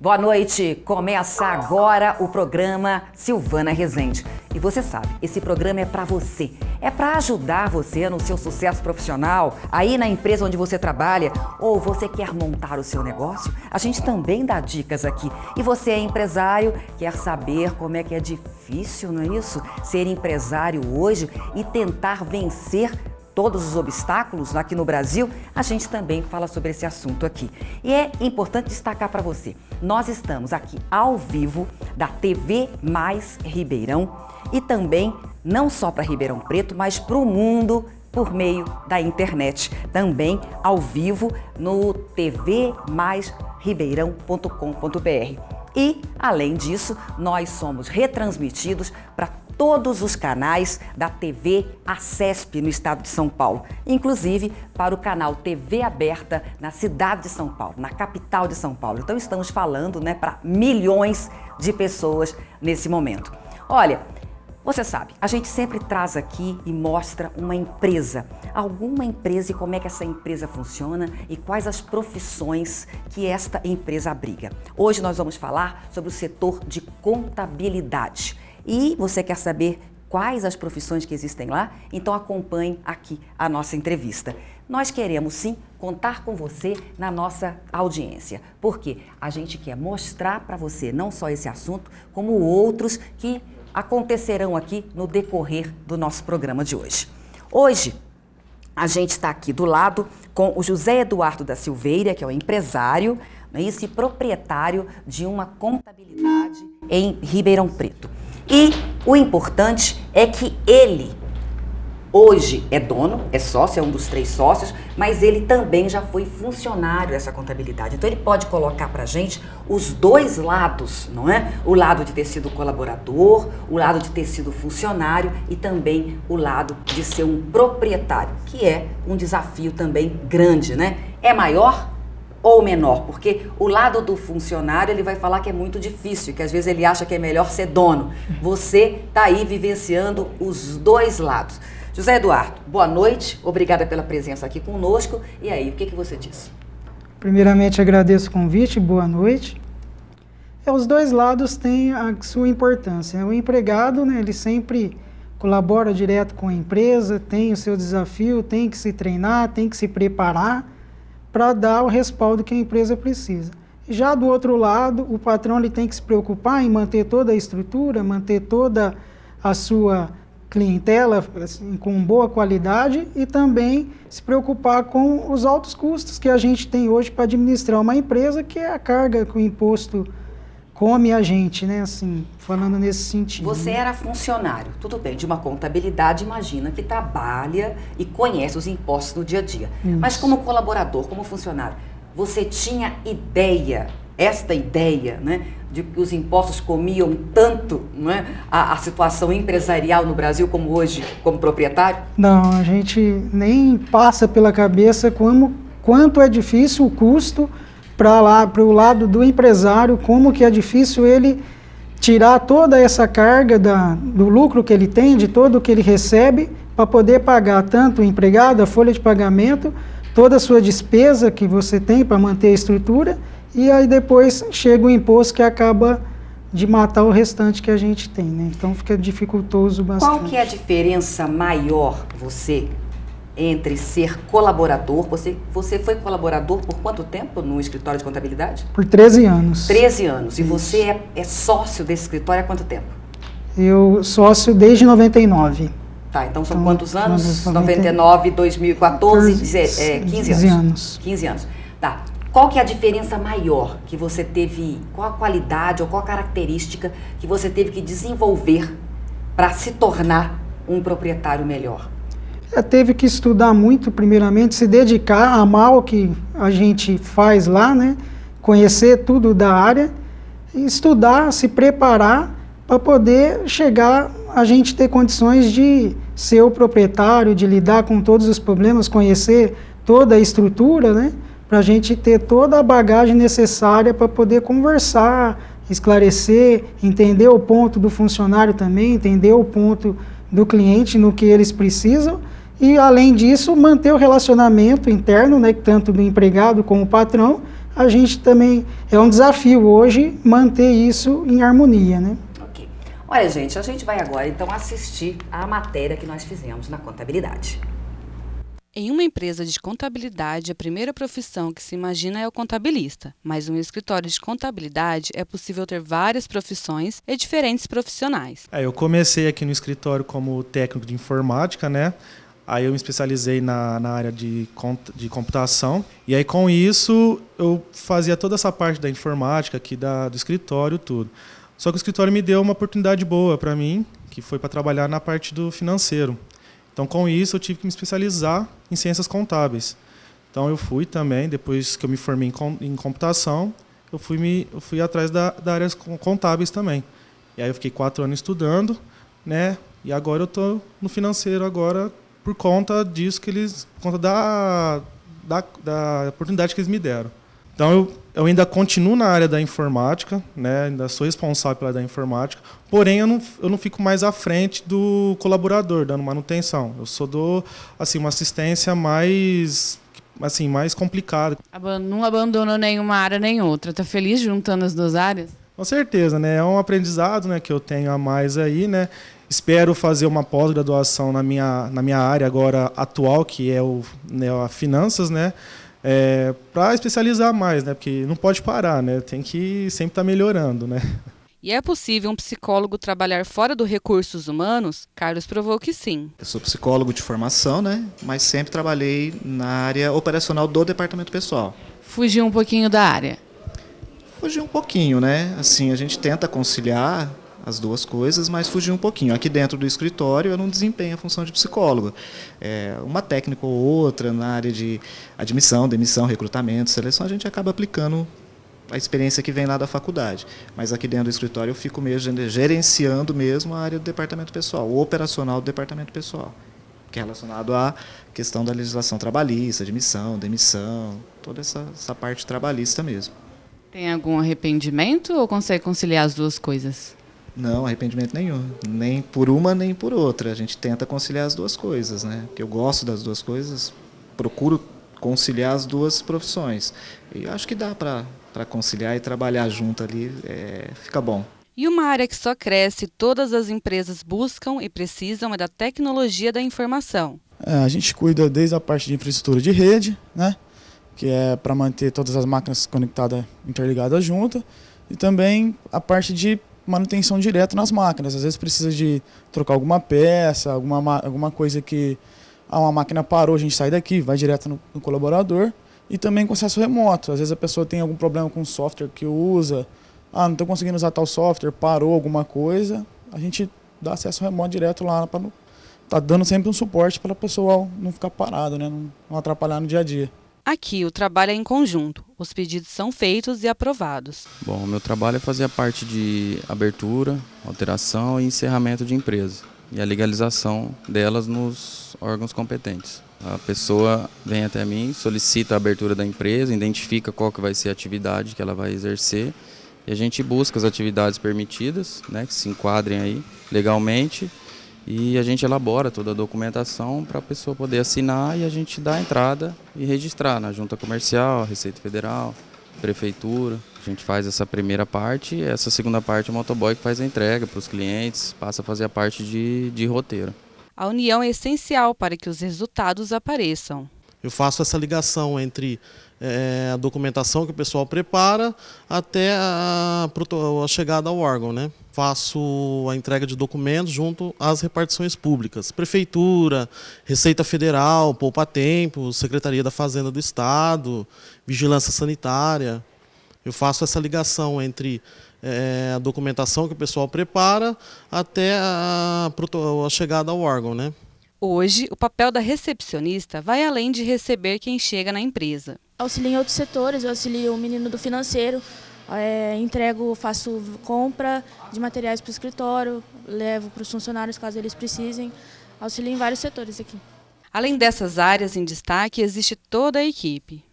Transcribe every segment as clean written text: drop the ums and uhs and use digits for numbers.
Boa noite, começa agora o programa Silvana Rezende. E você sabe, esse programa é para você, é para ajudar você no seu sucesso profissional, aí na empresa onde você trabalha, ou você quer montar o seu negócio, a gente também dá dicas aqui. E você é empresário, quer saber como é que é difícil, não é isso? Ser empresário hoje e tentar vencer todos os obstáculos aqui no Brasil, a gente também fala sobre esse assunto aqui. E é importante destacar para você, nós estamos aqui ao vivo da TV Mais Ribeirão e também não só para Ribeirão Preto, mas para o mundo por meio da internet, também ao vivo no tvmaisribeirão.com.br. E, além disso, nós somos retransmitidos para todos os canais da TV ACESP no estado de São Paulo, inclusive para o canal TV Aberta na cidade de São Paulo, na capital de São Paulo. Então estamos falando, para milhões de pessoas nesse momento. Olha, você sabe, a gente sempre traz aqui e mostra uma empresa, alguma empresa e como é que essa empresa funciona e quais as profissões que esta empresa abriga. Hoje nós vamos falar sobre o setor de contabilidade. E você quer saber quais as profissões que existem lá? Então acompanhe aqui a nossa entrevista. Nós queremos sim contar com você na nossa audiência, porque a gente quer mostrar para você não só esse assunto, como outros que acontecerão aqui no decorrer do nosso programa de hoje. Hoje, a gente está aqui do lado com o José Eduardo da Silveira, que é o empresário, e proprietário de uma contabilidade em Ribeirão Preto. E o importante é que ele hoje é dono, é sócio, é um dos 3 sócios, mas ele também já foi funcionário dessa contabilidade. Então ele pode colocar pra gente os 2 lados, não é? O lado de ter sido colaborador, o lado de ter sido funcionário e também o lado de ser um proprietário, que é um desafio também grande, né? É maior ou menor, porque o lado do funcionário ele vai falar que é muito difícil, que às vezes ele acha que é melhor ser dono. Você está aí vivenciando os 2 lados. José Eduardo, boa noite, obrigada pela presença aqui conosco. E aí, o que você diz? Primeiramente agradeço o convite, boa noite. Os 2 lados têm a sua importância. O empregado, ele sempre colabora direto com a empresa, tem o seu desafio, tem que se treinar, tem que se preparar para dar o respaldo que a empresa precisa. Já do outro lado, o patrão ele tem que se preocupar em manter toda a estrutura, manter toda a sua clientela assim, com boa qualidade e também se preocupar com os altos custos que a gente tem hoje para administrar uma empresa, que é a carga que o imposto come a gente, assim, falando nesse sentido. Você era funcionário, tudo bem, de uma contabilidade, imagina que trabalha e conhece os impostos no dia a dia. Isso. Mas como colaborador, como funcionário, você tinha esta ideia, de que os impostos comiam tanto, a situação empresarial no Brasil como hoje, como proprietário? Não, a gente nem passa pela cabeça quanto é difícil o custo para o lado do empresário, como que é difícil ele tirar toda essa carga do lucro que ele tem, de todo o que ele recebe, para poder pagar tanto o empregado, a folha de pagamento, toda a sua despesa que você tem para manter a estrutura, e aí depois chega o imposto que acaba de matar o restante que a gente tem, Então fica dificultoso bastante. Qual que é a diferença maior, entre ser colaborador, você foi colaborador por quanto tempo no escritório de contabilidade? Por 13 anos. 13 anos. E você é sócio desse escritório há quanto tempo? Eu sócio desde 99. Tá, então são quantos anos? 99, 2014, 15 anos. 15 anos. Tá. Qual que é a diferença maior que você teve, qual a qualidade ou qual a característica que você teve que desenvolver para se tornar um proprietário melhor? Teve que estudar muito, primeiramente, se dedicar, amar o que a gente faz lá, conhecer tudo da área, estudar, se preparar para poder chegar, a gente ter condições de ser o proprietário, de lidar com todos os problemas, conhecer toda a estrutura, para a gente ter toda a bagagem necessária para poder conversar, esclarecer, entender o ponto do funcionário também, entender o ponto do cliente no que eles precisam. E, além disso, manter o relacionamento interno, tanto do empregado como o patrão, a gente também, é um desafio hoje manter isso em harmonia, né? Ok. Olha, gente, a gente vai agora então assistir a matéria que nós fizemos na contabilidade. Em uma empresa de contabilidade, a primeira profissão que se imagina é o contabilista, mas no escritório de contabilidade é possível ter várias profissões e diferentes profissionais. Eu comecei aqui no escritório como técnico de informática, né? Aí eu me especializei na área de computação. E aí com isso eu fazia toda essa parte da informática aqui do escritório, tudo. Só que o escritório me deu uma oportunidade boa para mim, que foi para trabalhar na parte do financeiro. Então, com isso, eu tive que me especializar em ciências contábeis. Então, eu fui também, depois que eu me formei em computação, eu fui atrás da área contábeis também. E aí eu fiquei 4 anos estudando, né? E agora eu estou no financeiro agora por conta disso por conta da oportunidade que eles me deram. Então, eu ainda continuo na área da informática, né? Ainda sou responsável pela área da informática, porém eu não fico mais à frente do colaborador, dando manutenção. Eu dou assim, uma assistência mais complicada. Não abandonou nenhuma área nem outra. Está feliz juntando as duas áreas? Com certeza, né? É um aprendizado, né, que eu tenho a mais aí, né? Espero fazer uma pós-graduação na minha área agora atual, que é a finanças, né? Para especializar mais, né? Porque não pode parar, né? Tem que sempre estar melhorando, né? E é possível um psicólogo trabalhar fora do recursos humanos? Carlos provou que sim. Eu sou psicólogo de formação, né? Mas sempre trabalhei na área operacional do departamento pessoal. Fugiu um pouquinho da área? Fugi um pouquinho, né? Assim, a gente tenta conciliar as duas coisas, mas fugi um pouquinho. Aqui dentro do escritório eu não desempenho a função de psicólogo. Uma técnica ou outra na área de admissão, demissão, recrutamento, seleção, a gente acaba aplicando a experiência que vem lá da faculdade. Mas aqui dentro do escritório eu fico mesmo gerenciando mesmo a área do departamento pessoal, o operacional do departamento pessoal, que é relacionado à questão da legislação trabalhista, admissão, demissão, toda essa parte trabalhista mesmo. Tem algum arrependimento ou consegue conciliar as duas coisas? Não, arrependimento nenhum. Nem por uma, nem por outra. A gente tenta conciliar as duas coisas, né? Porque eu gosto das duas coisas, procuro conciliar as duas profissões. E acho que dá para conciliar e trabalhar junto ali, fica bom. E uma área que só cresce, todas as empresas buscam e precisam é da tecnologia da informação. A gente cuida desde a parte de infraestrutura de rede, né? Que é para manter todas as máquinas conectadas, interligadas juntas, e também a parte de manutenção direta nas máquinas. Às vezes precisa de trocar alguma peça, alguma coisa que uma máquina parou, a gente sai daqui, vai direto no colaborador, e também com acesso remoto. Às vezes a pessoa tem algum problema com o software que usa, não estou conseguindo usar tal software, parou alguma coisa, a gente dá acesso remoto direto lá, tá dando sempre um suporte para a pessoa não ficar parado, né? Não atrapalhar no dia a dia. Aqui o trabalho é em conjunto, os pedidos são feitos e aprovados. Bom, o meu trabalho é fazer a parte de abertura, alteração e encerramento de empresa e a legalização delas nos órgãos competentes. A pessoa vem até mim, solicita a abertura da empresa, identifica qual que vai ser a atividade que ela vai exercer e a gente busca as atividades permitidas, né, que se enquadrem aí legalmente. E a gente elabora toda a documentação para a pessoa poder assinar e a gente dá a entrada e registrar na Junta Comercial, Receita Federal, Prefeitura. A gente faz essa primeira parte e essa segunda parte o motoboy que faz a entrega para os clientes, passa a fazer a parte de roteiro. A união é essencial para que os resultados apareçam. Eu faço essa ligação entre a documentação que o pessoal prepara até a chegada ao órgão, né? Faço a entrega de documentos junto às repartições públicas. Prefeitura, Receita Federal, Poupa Tempo, Secretaria da Fazenda do Estado, Vigilância Sanitária. Eu faço essa ligação entre a documentação que o pessoal prepara até a chegada ao órgão, né? Hoje, o papel da recepcionista vai além de receber quem chega na empresa. Auxilio em outros setores, eu auxilio o menino do financeiro, faço compra de materiais para o escritório, levo para os funcionários caso eles precisem, auxilio em vários setores aqui. Além dessas áreas em destaque, existe toda a equipe.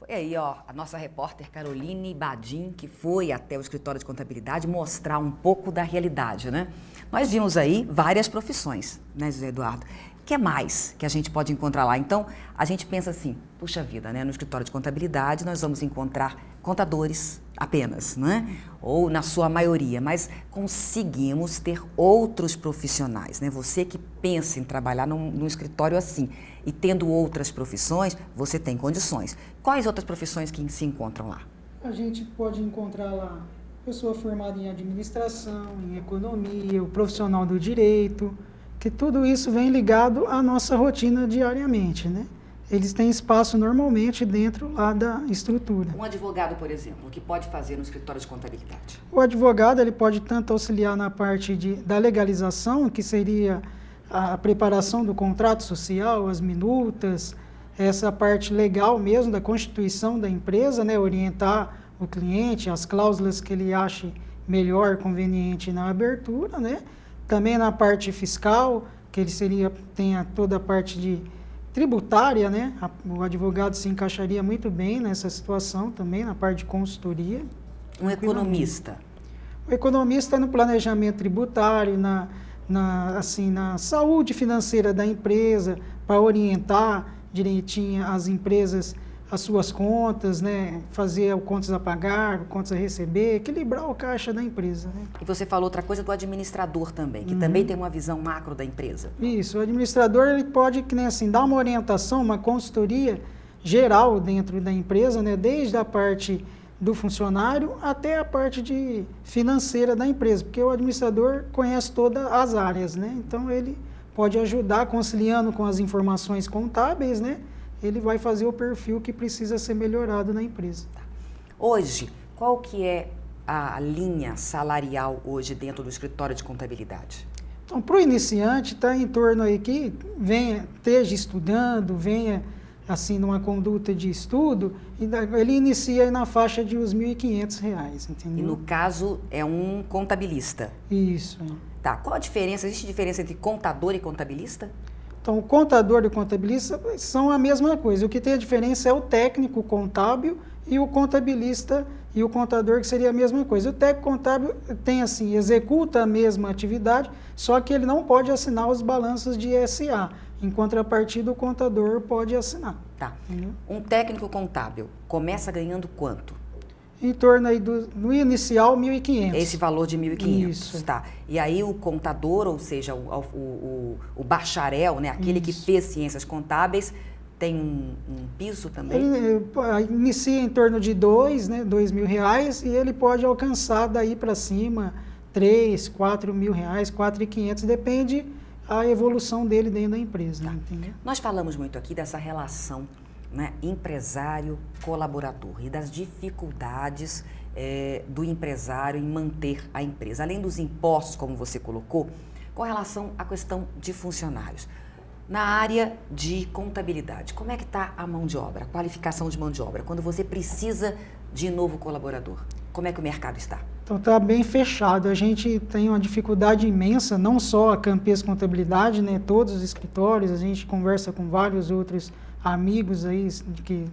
Foi aí, ó, a nossa repórter Caroline Badim, que foi até o escritório de contabilidade mostrar um pouco da realidade, né? Nós vimos aí várias profissões, né, José Eduardo? O que é mais que a gente pode encontrar lá? Então, a gente pensa assim, puxa vida, né? No escritório de contabilidade nós vamos encontrar contadores apenas, né? Ou na sua maioria, mas conseguimos ter outros profissionais, né? Você que pensa em trabalhar num escritório assim e tendo outras profissões, você tem condições. Quais outras profissões que se encontram lá? A gente pode encontrar lá pessoa formada em administração, em economia, o profissional do direito, que tudo isso vem ligado à nossa rotina diariamente, né? Eles têm espaço normalmente dentro lá da estrutura. Um advogado, por exemplo, o que pode fazer no escritório de contabilidade? O advogado ele pode tanto auxiliar na parte da legalização, que seria a preparação do contrato social, as minutas, essa parte legal mesmo da constituição da empresa, né, orientar o cliente, as cláusulas que ele ache melhor, conveniente na abertura, né? Também na parte fiscal, que ele tenha toda a parte de tributária, né? O advogado se encaixaria muito bem nessa situação também, na parte de consultoria. Um economista? O economista no planejamento tributário, na saúde financeira da empresa, para orientar direitinho as empresas, as suas contas, né? Fazer contas a pagar, contas a receber, equilibrar o caixa da empresa. Né? E você falou outra coisa do administrador também, que também tem uma visão macro da empresa. Isso, o administrador ele pode, que nem assim, dar uma orientação, uma consultoria geral dentro da empresa, né? Desde a parte do funcionário até a parte financeira da empresa, porque o administrador conhece todas as áreas, né? Então ele pode ajudar conciliando com as informações contábeis, né? Ele vai fazer o perfil que precisa ser melhorado na empresa. Hoje, qual que é a linha salarial hoje dentro do escritório de contabilidade? Então, para o iniciante, está em torno aí que esteja estudando, venha assim numa conduta de estudo, ele inicia aí na faixa de uns R$ 1.500, entendeu? E no caso é um contabilista? Isso. Tá, qual a diferença? Existe diferença entre contador e contabilista? Então, o contador e o contabilista são a mesma coisa. O que tem a diferença é o técnico contábil e o contabilista e o contador, que seria a mesma coisa. O técnico contábil tem assim, executa a mesma atividade, só que ele não pode assinar os balanços de SA. Em contrapartida, o contador pode assinar. Tá. Um técnico contábil começa ganhando quanto? Em torno aí no inicial, 1.500. Esse valor de 1.500, Isso. Tá. E aí o contador, ou seja, o bacharel, né, aquele que fez ciências contábeis, tem um piso também? Ele inicia em torno de R$2.000, e ele pode alcançar daí para cima R$3.000, R$4.000, R$4.500, depende a evolução dele dentro da empresa. Tá. Entendeu? Nós falamos muito aqui dessa relação, né, empresário-colaborador e das dificuldades do empresário em manter a empresa. Além dos impostos, como você colocou, com relação à questão de funcionários. Na área de contabilidade, como é que está a mão de obra, a qualificação de mão de obra, quando você precisa de novo colaborador? Como é que o mercado está? Então está bem fechado. A gente tem uma dificuldade imensa, não só a Campes Contabilidade, né, todos os escritórios, a gente conversa com vários outros amigos aí,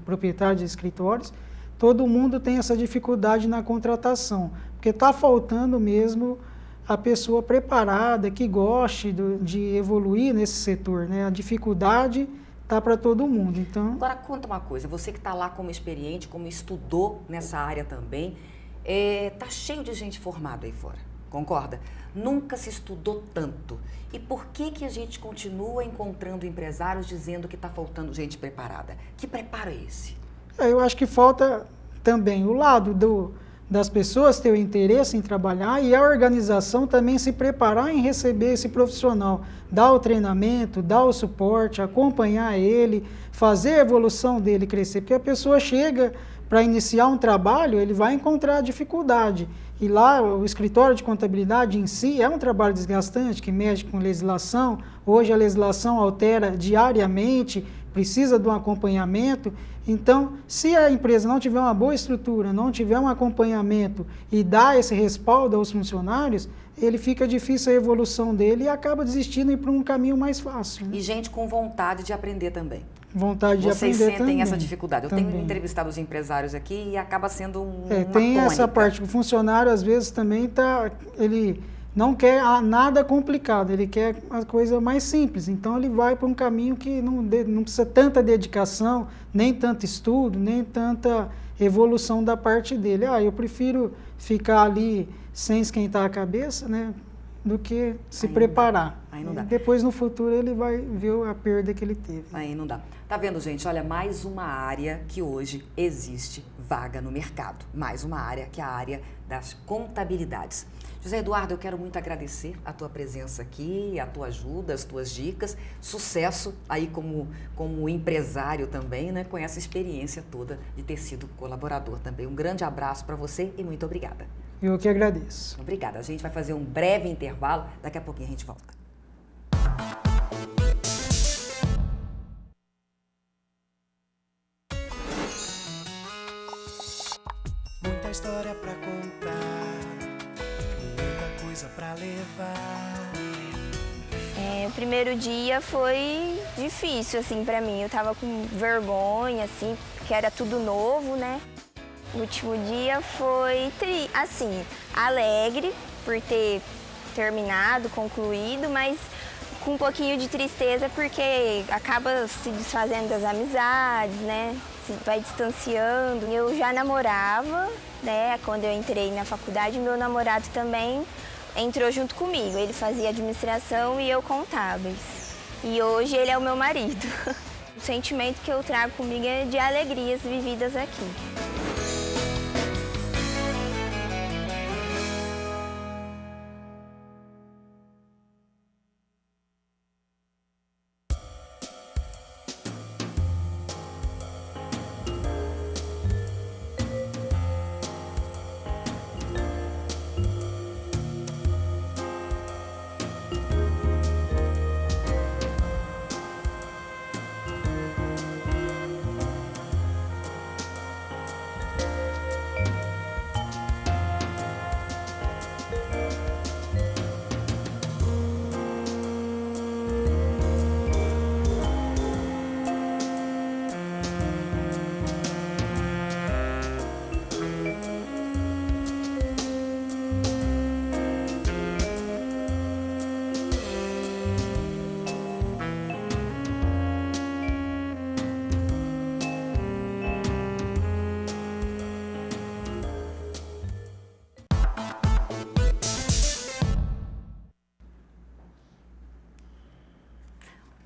proprietários de escritórios, todo mundo tem essa dificuldade na contratação, porque está faltando mesmo a pessoa preparada, que goste de evoluir nesse setor, né? A dificuldade está para todo mundo. Então, agora conta uma coisa, você que está lá como experiente, como estudou nessa área também, está cheio de gente formada aí fora, concorda? Nunca se estudou tanto. E por que a gente continua encontrando empresários dizendo que está faltando gente preparada? Que preparo é esse? Eu acho que falta também o lado das pessoas ter o interesse em trabalhar e a organização também se preparar em receber esse profissional, dar o treinamento, dar o suporte, acompanhar ele, fazer a evolução dele crescer, porque a pessoa chega para iniciar um trabalho, ele vai encontrar dificuldade. E lá o escritório de contabilidade em si é um trabalho desgastante, que mexe com legislação. Hoje a legislação altera diariamente, precisa de um acompanhamento. Então, se a empresa não tiver uma boa estrutura, não tiver um acompanhamento e dá esse respaldo aos funcionários, ele fica difícil a evolução dele e acaba desistindo e ir para um caminho mais fácil. Né? E gente com vontade de aprender também. vontade de Vocês aprender sentem também. essa dificuldade. Eu tenho Também. entrevistado os empresários aqui e acaba sendo uma tem essa tônica. parte. O funcionário, às vezes, também ele não quer nada complicado, ele quer a coisa mais simples. Então, ele vai para um caminho que não precisa tanta dedicação, nem tanto estudo, nem tanta evolução da parte dele. Eu prefiro ficar ali sem esquentar a cabeça, né, do que se preparar. Aí não dá. Depois, no futuro, ele vai ver a perda que ele teve. Aí não dá. Tá vendo, gente? Olha, mais uma área que hoje existe vaga no mercado. Mais uma área, que é a área das contabilidades. José Eduardo, eu quero muito agradecer a tua presença aqui, a tua ajuda, as tuas dicas. Sucesso aí como empresário também, né? Com essa experiência toda de ter sido colaborador também. Um grande abraço para você e muito obrigada. Eu que agradeço. Obrigada. A gente vai fazer um breve intervalo. Daqui a pouquinho a gente volta. Muita história pra contar, muita coisa pra levar. O primeiro dia foi difícil, assim, pra mim. Eu tava com vergonha, assim, porque era tudo novo, né? O último dia foi, assim, alegre por ter terminado, concluído, mas com um pouquinho de tristeza porque acaba se desfazendo das amizades, né? Vai distanciando. Eu já namorava, né? Quando eu entrei na faculdade, meu namorado também entrou junto comigo. Ele fazia administração e eu contábeis. E hoje ele é o meu marido. O sentimento que eu trago comigo é de alegrias vividas aqui.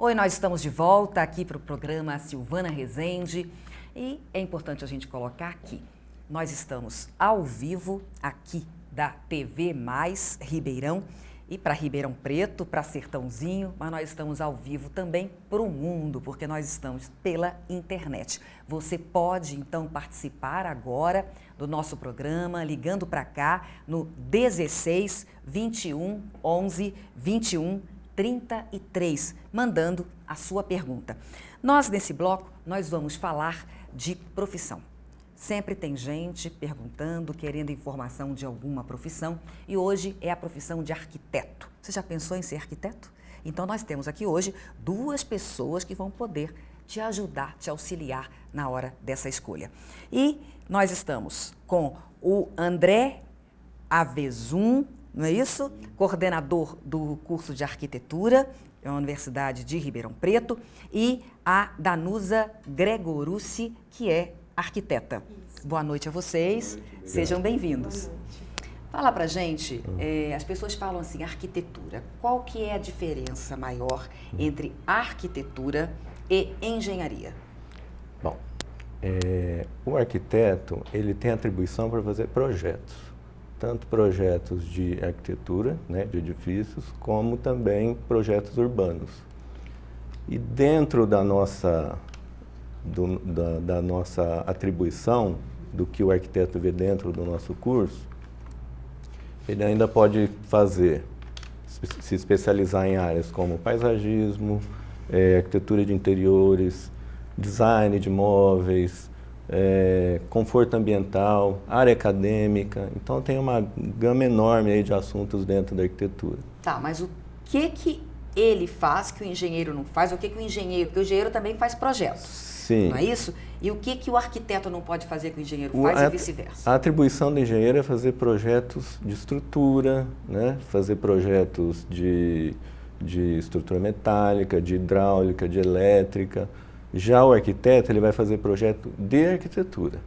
Oi, nós estamos de volta aqui para o programa Silvana Rezende e é importante a gente colocar que nós estamos ao vivo aqui da TV Mais Ribeirão e para Ribeirão Preto, para Sertãozinho, mas nós estamos ao vivo também para o mundo, porque nós estamos pela internet. Você pode então participar agora do nosso programa ligando para cá no 16 21 11 21 33, mandando a sua pergunta. Nós, nesse bloco, nós vamos falar de profissão. Sempre tem gente perguntando, querendo informação de alguma profissão, e hoje é a profissão de arquiteto. Você já pensou em ser arquiteto? Então, nós temos aqui hoje duas pessoas que vão poder te ajudar, te auxiliar na hora dessa escolha. E nós estamos com o André Avezum, não é isso? Coordenador do curso de arquitetura da Universidade de Ribeirão Preto, e a Danusa Gregorucci, que é arquiteta. Isso. Boa noite a vocês, sejam bem-vindos. Fala pra gente, as pessoas falam assim, arquitetura. Qual que é a diferença maior entre arquitetura e engenharia? Bom, o arquiteto, ele tem atribuição para fazer projetos. Tanto projetos de arquitetura, né, de edifícios, como também projetos urbanos. E dentro da nossa, da nossa atribuição, do que o arquiteto vê dentro do nosso curso, ele ainda pode se especializar em áreas como paisagismo, arquitetura de interiores, design de móveis, conforto ambiental, área acadêmica. Então tem uma gama enorme aí de assuntos dentro da arquitetura. Tá, mas o que ele faz que o engenheiro não faz? O que o engenheiro... Porque o engenheiro também faz projetos. Sim. Não é isso? E o que o arquiteto não pode fazer que o engenheiro faz e vice-versa? A atribuição do engenheiro é fazer projetos de estrutura, né? Fazer projetos de estrutura metálica, de hidráulica, de elétrica. Já o arquiteto, ele vai fazer projeto de arquitetura.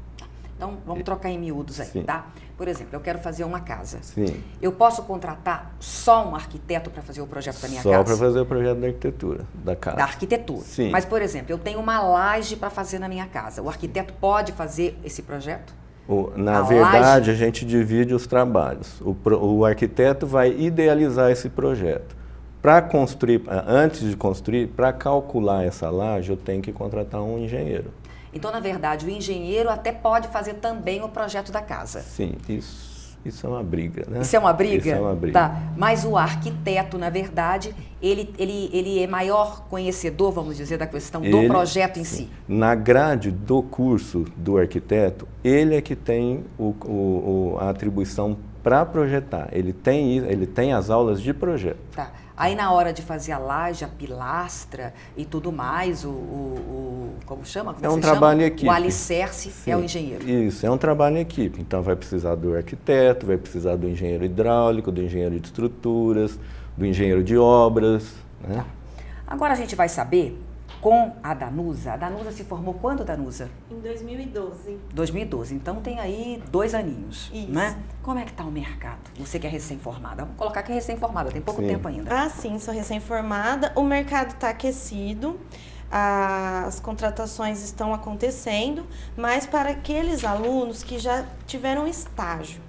Então, vamos trocar em miúdos aí, Sim. tá? Por exemplo, eu quero fazer uma casa. Sim. Eu posso contratar só um arquiteto para fazer o projeto da minha casa? Só para fazer o projeto da arquitetura, da casa. Da arquitetura. Sim. Mas, por exemplo, eu tenho uma laje para fazer na minha casa. O arquiteto pode fazer esse projeto? Na verdade, a gente divide os trabalhos. O arquiteto vai idealizar esse projeto. Para construir, antes de construir, para calcular essa laje, eu tenho que contratar um engenheiro. Então, na verdade, o engenheiro até pode fazer também o projeto da casa. Sim, isso é uma briga, né? Isso é uma briga? Isso é uma briga. Tá. Mas o arquiteto, na verdade, ele é maior conhecedor, vamos dizer, da questão do projeto em si. Na grade do curso do arquiteto, ele é que tem a atribuição para projetar. Ele tem as aulas de projeto. Tá. Aí na hora de fazer a laje, a pilastra e tudo mais, como chama? Como é um trabalho em equipe. O alicerce. Sim, é o engenheiro. Isso, é um trabalho em equipe. Então vai precisar do arquiteto, vai precisar do engenheiro hidráulico, do engenheiro de estruturas, do engenheiro de obras. Né? Tá. Agora a gente vai saber com a Danusa. A Danusa se formou quando, Danusa? Em 2012. 2012. Então tem aí 2 aninhos. Isso. Né? Como é que está o mercado? Você que é recém-formada. Vamos colocar que é recém-formada, tem pouco tempo ainda. Ah, sim, sou recém-formada. O mercado está aquecido, as contratações estão acontecendo, mas para aqueles alunos que já tiveram estágio.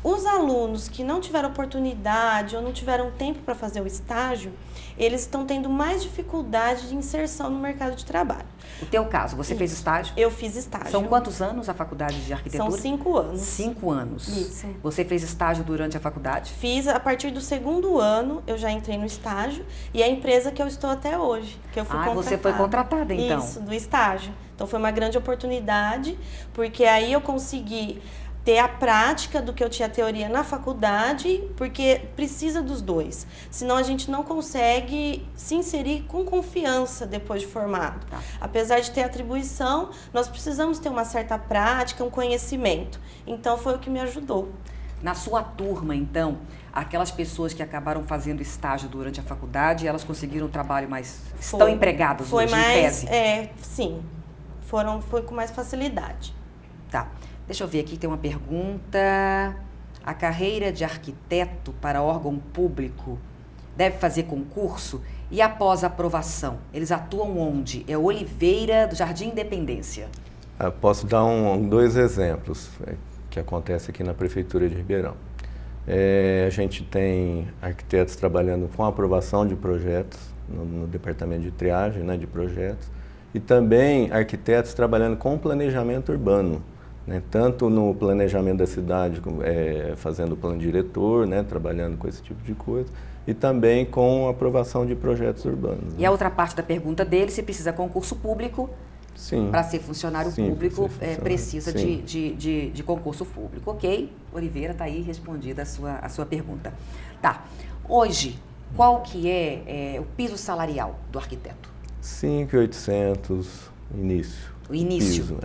Os alunos que não tiveram oportunidade ou não tiveram tempo para fazer o estágio, eles estão tendo mais dificuldade de inserção no mercado de trabalho. O teu caso, você fez estágio? Eu fiz estágio. São quantos anos a faculdade de arquitetura? São 5 anos. 5 anos. Isso. Você fez estágio durante a faculdade? Fiz a partir do 2º ano, eu já entrei no estágio, e é a empresa que eu estou até hoje, que eu fui contratada. Você foi contratada, então? Isso, do estágio. Então foi uma grande oportunidade, porque aí eu consegui ter a prática do que eu tinha teoria na faculdade, porque precisa dos dois. Senão a gente não consegue se inserir com confiança depois de formado. Tá. Apesar de ter atribuição, nós precisamos ter uma certa prática, um conhecimento. Então foi o que me ajudou. Na sua turma, então, aquelas pessoas que acabaram fazendo estágio durante a faculdade, elas conseguiram trabalho mais... Estão empregadas hoje, em tese? Sim. Foi com mais facilidade. Tá. Deixa eu ver aqui, tem uma pergunta. A carreira de arquiteto para órgão público deve fazer concurso? E após a aprovação, eles atuam onde? É Oliveira, do Jardim Independência. Posso dar 2 exemplos que acontecem aqui na Prefeitura de Ribeirão. A gente tem arquitetos trabalhando com aprovação de projetos no departamento de triagem, né, de projetos, e também arquitetos trabalhando com planejamento urbano. Né, tanto no planejamento da cidade, fazendo o plano diretor, né, trabalhando com esse tipo de coisa, e também com aprovação de projetos urbanos. E a outra parte da pergunta dele, se precisa concurso público, para ser funcionário público, precisa de concurso público. Ok, Oliveira, está aí respondida a sua pergunta. Tá, hoje, qual que é o piso salarial do arquiteto? 5.800, início. O início? Piso,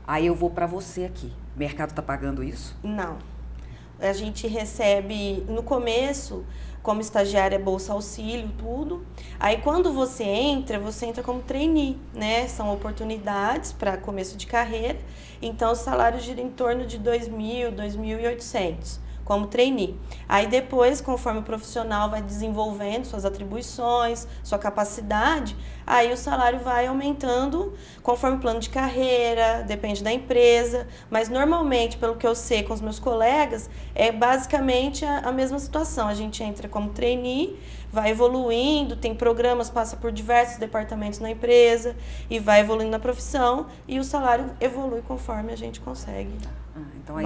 Aí eu vou para você aqui. O mercado está pagando isso? Não. A gente recebe, no começo, como estagiária, bolsa auxílio, tudo. Aí quando você entra como trainee, né? São oportunidades para começo de carreira. Então o salário gira em torno de 2.000, 2.800. Como trainee. Aí depois, conforme o profissional vai desenvolvendo suas atribuições, sua capacidade, aí o salário vai aumentando conforme o plano de carreira, depende da empresa, mas normalmente, pelo que eu sei com os meus colegas, é basicamente a mesma situação. A gente entra como trainee, vai evoluindo, tem programas, passa por diversos departamentos na empresa e vai evoluindo na profissão e o salário evolui conforme a gente consegue. Então aí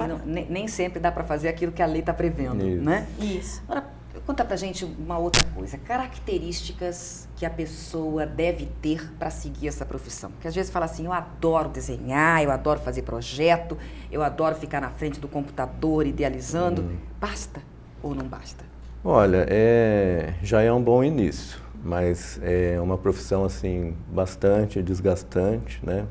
nem sempre dá para fazer aquilo que a lei está prevendo, né? Isso. Agora, conta pra gente uma outra coisa, características que a pessoa deve ter para seguir essa profissão. Porque às vezes fala assim, eu adoro desenhar, eu adoro fazer projeto, eu adoro ficar na frente do computador idealizando. Basta ou não basta? Olha, já é um bom início, mas é uma profissão assim bastante desgastante, né?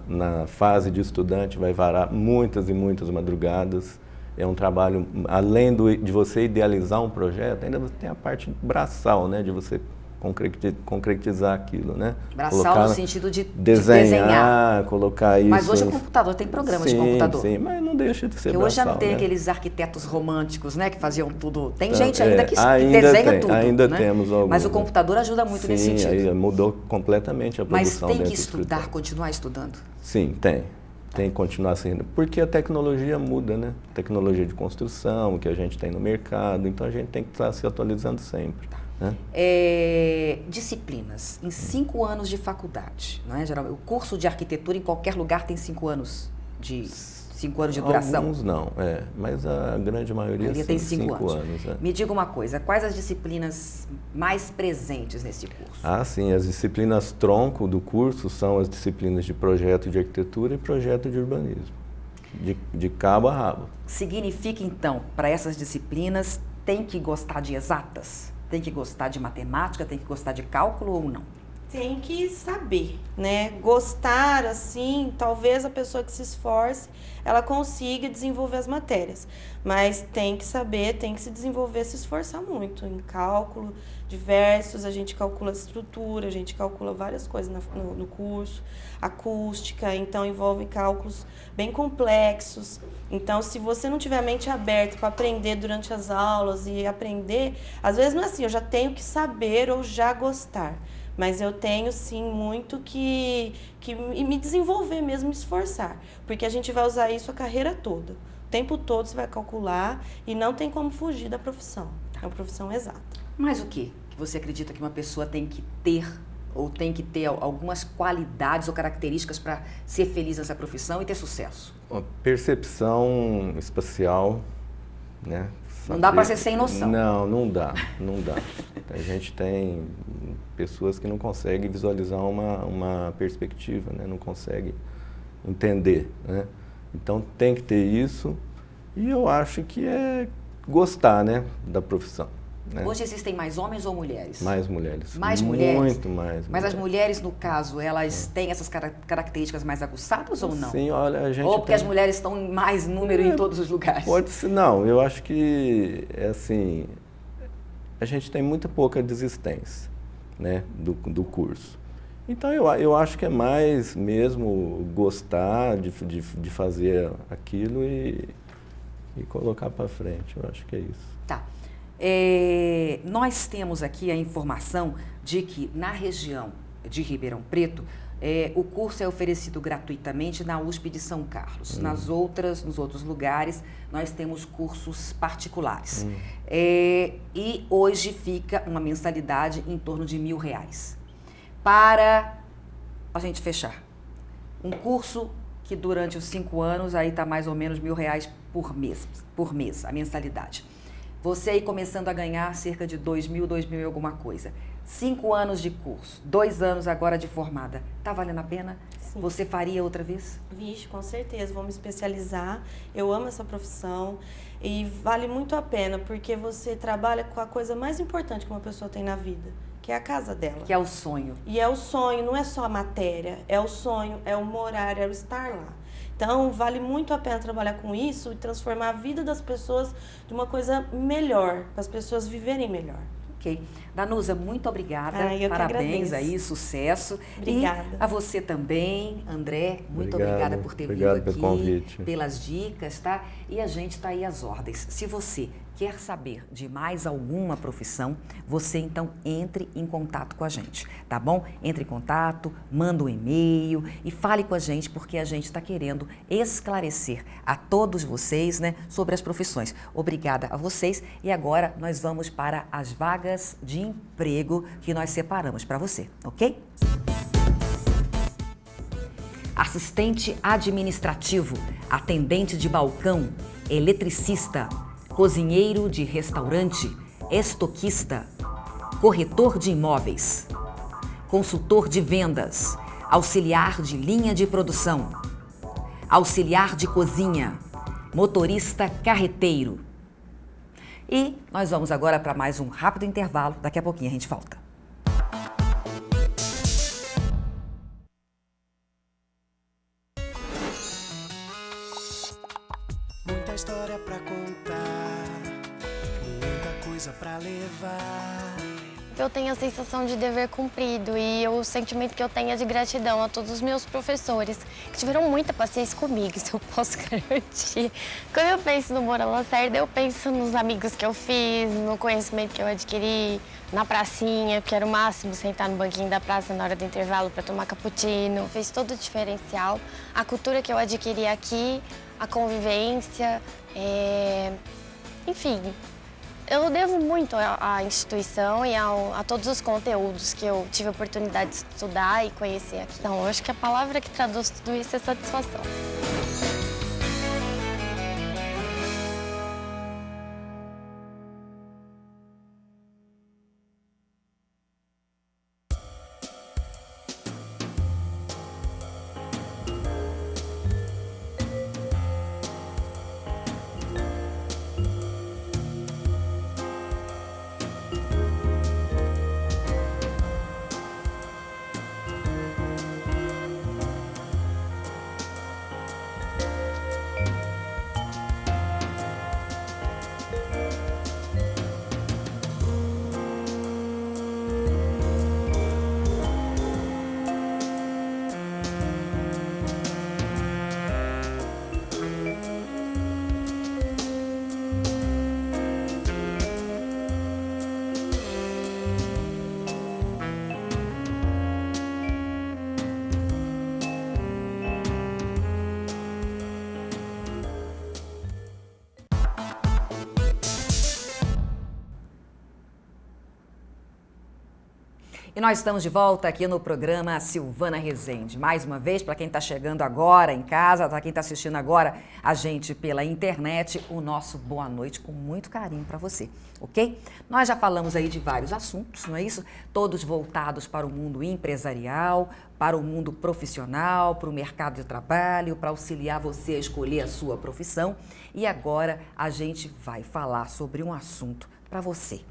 Na fase de estudante vai varar muitas e muitas madrugadas. É um trabalho, além de você idealizar um projeto, ainda você tem a parte braçal, né? De você concretizar aquilo, né? Braçal colocar, no sentido de desenhar, colocar isso... Mas hoje o computador tem programa de computador. Sim, mas não deixa de ser porque braçal, hoje já não tem, né? Aqueles arquitetos românticos, né? Que faziam tudo. Tem Então, gente ainda que desenha tudo, ainda né? temos alguns. Mas o computador ajuda muito nesse sentido. Sim, mudou completamente a produção. Mas tem que estudar, continuar estudando? Sim, tem. Tem que continuar sendo. Porque a tecnologia muda, né? Tecnologia de construção, que a gente tem no mercado. Então a gente tem que estar se atualizando sempre. Né? Disciplinas. Em 5 anos de faculdade, não é? Geralmente, o curso de arquitetura em qualquer lugar tem 5 anos de 5 anos de duração. Alguns não, mas a grande maioria tem 5 anos. Me diga uma coisa, quais as disciplinas mais presentes nesse curso? Sim, as disciplinas tronco do curso são as disciplinas de projeto de arquitetura e projeto de urbanismo, de cabo a rabo. Significa então, para essas disciplinas, tem que gostar de exatas? Tem que gostar de matemática, tem que gostar de cálculo ou não? Tem que saber, né? Gostar, assim, talvez a pessoa que se esforce, ela consiga desenvolver as matérias. Mas tem que saber, tem que se desenvolver, se esforçar muito. Em cálculo diversos, a gente calcula estrutura, a gente calcula várias coisas no curso. Acústica, então envolve cálculos bem complexos. Então, se você não tiver a mente aberta para aprender durante as aulas e aprender, às vezes não é assim, eu já tenho que saber ou já gostar. Mas eu tenho, sim, muito que me desenvolver mesmo, me esforçar. Porque a gente vai usar isso a carreira toda. O tempo todo você vai calcular e não tem como fugir da profissão. É uma profissão exata. Mas o que você acredita que uma pessoa tem que ter ou tem que ter algumas qualidades ou características para ser feliz nessa profissão e ter sucesso? Percepção espacial, né? Não dá para ser sem noção. Não dá. A gente tem pessoas que não conseguem visualizar uma perspectiva, né? Não conseguem entender, né? Então tem que ter isso e eu acho que é gostar, né, da profissão. Né? Hoje existem mais homens ou mulheres? Mais mulheres. Mais mulheres? Muito mais. Mas as mulheres, no caso, elas têm essas características mais aguçadas ou não? Sim, olha, a gente ou porque as mulheres estão em mais número em todos os lugares? Pode ser, não. Eu acho que, assim, a gente tem muito pouca desistência, né, do curso. Então, eu acho que é mais mesmo gostar de fazer aquilo e colocar para frente. Eu acho que é isso. Tá. Nós temos aqui a informação de que na região de Ribeirão Preto, o curso é oferecido gratuitamente na USP de São Carlos. Nos outros lugares, nós temos cursos particulares. E hoje fica uma mensalidade em torno de R$1.000. Para a gente fechar, um curso que durante os 5 anos aí está mais ou menos R$1.000 por mês, a mensalidade. Você aí começando a ganhar cerca de 2.000 e alguma coisa. 5 anos de curso, 2 anos agora de formada. Tá valendo a pena? Sim. Você faria outra vez? Vixe, com certeza. Vou me especializar. Eu amo essa profissão e vale muito a pena porque você trabalha com a coisa mais importante que uma pessoa tem na vida, que é a casa dela. Que é o sonho. E é o sonho, não é só a matéria. É o sonho, é o morar, é o estar lá. Então, vale muito a pena trabalhar com isso e transformar a vida das pessoas de uma coisa melhor, para as pessoas viverem melhor. Ok. Danusa, muito obrigada. Eu Parabéns aí, sucesso. Obrigada. E a você também, André, muito obrigada por ter vindo aqui, pelo convite, pelas dicas, tá? E a gente está aí às ordens. Se você quer saber de mais alguma profissão, você então entre em contato com a gente, tá bom? Entre em contato, manda um e-mail e fale com a gente, porque a gente está querendo esclarecer a todos vocês, né, sobre as profissões. Obrigada a vocês e agora nós vamos para as vagas de emprego que nós separamos para você, ok? Assistente administrativo, atendente de balcão, eletricista, cozinheiro de restaurante, estoquista, corretor de imóveis, consultor de vendas, auxiliar de linha de produção, auxiliar de cozinha, motorista carreteiro, E nós vamos agora para mais um rápido intervalo. Daqui a pouquinho a gente volta. Muita história pra contar, muita coisa pra levar. Eu tenho a sensação de dever cumprido e o sentimento que eu tenho é de gratidão a todos os meus professores, que tiveram muita paciência comigo, isso eu posso garantir. Quando eu penso no Moura Lacerda, eu penso nos amigos que eu fiz, no conhecimento que eu adquiri, na pracinha, que era o máximo sentar no banquinho da praça na hora do intervalo para tomar cappuccino. Fez todo o diferencial. A cultura que eu adquiri aqui, a convivência, enfim... Eu devo muito à instituição e a todos os conteúdos que eu tive a oportunidade de estudar e conhecer aqui. Então, eu acho que a palavra que traduz tudo isso é satisfação. E nós estamos de volta aqui no programa Silvana Rezende. Mais uma vez, para quem está chegando agora em casa, para quem está assistindo agora a gente pela internet, o nosso boa noite com muito carinho para você, ok? Nós já falamos aí de vários assuntos, não é isso? Todos voltados para o mundo empresarial, para o mundo profissional, para o mercado de trabalho, para auxiliar você a escolher a sua profissão. E agora a gente vai falar sobre um assunto para você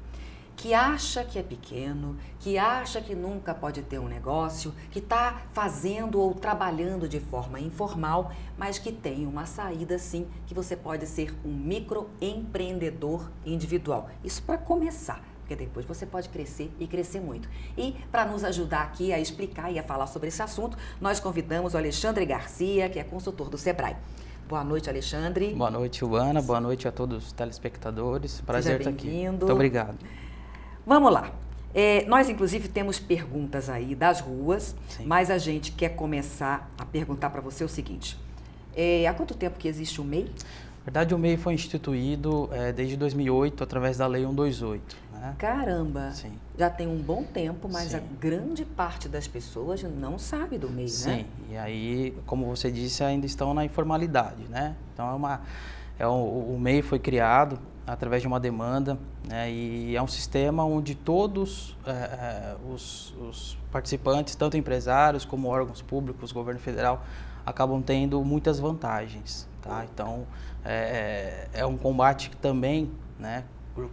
que acha que é pequeno, que acha que nunca pode ter um negócio, que está fazendo ou trabalhando de forma informal, mas que tem uma saída sim, que você pode ser um microempreendedor individual. Isso para começar, porque depois você pode crescer e crescer muito. E para nos ajudar aqui a explicar e a falar sobre esse assunto, nós convidamos o Alexandre Garcia, que é consultor do Sebrae. Boa noite, Alexandre. Boa noite, Silvana. Boa noite a todos os telespectadores. Prazer estar aqui. Muito obrigado. Vamos lá. Nós, inclusive, temos perguntas aí das ruas, sim, mas a gente quer começar a perguntar para você o seguinte. Há quanto tempo que existe o MEI? Na verdade, o MEI foi instituído desde 2008, através da Lei 128. Né? Caramba! Sim. Já tem um bom tempo, mas sim, a grande parte das pessoas não sabe do MEI, sim, né? Sim, e aí, como você disse, ainda estão na informalidade, né? Então, o MEI foi criado através de uma demanda, né, e é um sistema onde todos os participantes, tanto empresários como órgãos públicos, governo federal, acabam tendo muitas vantagens. Tá? Então, é um combate também, né,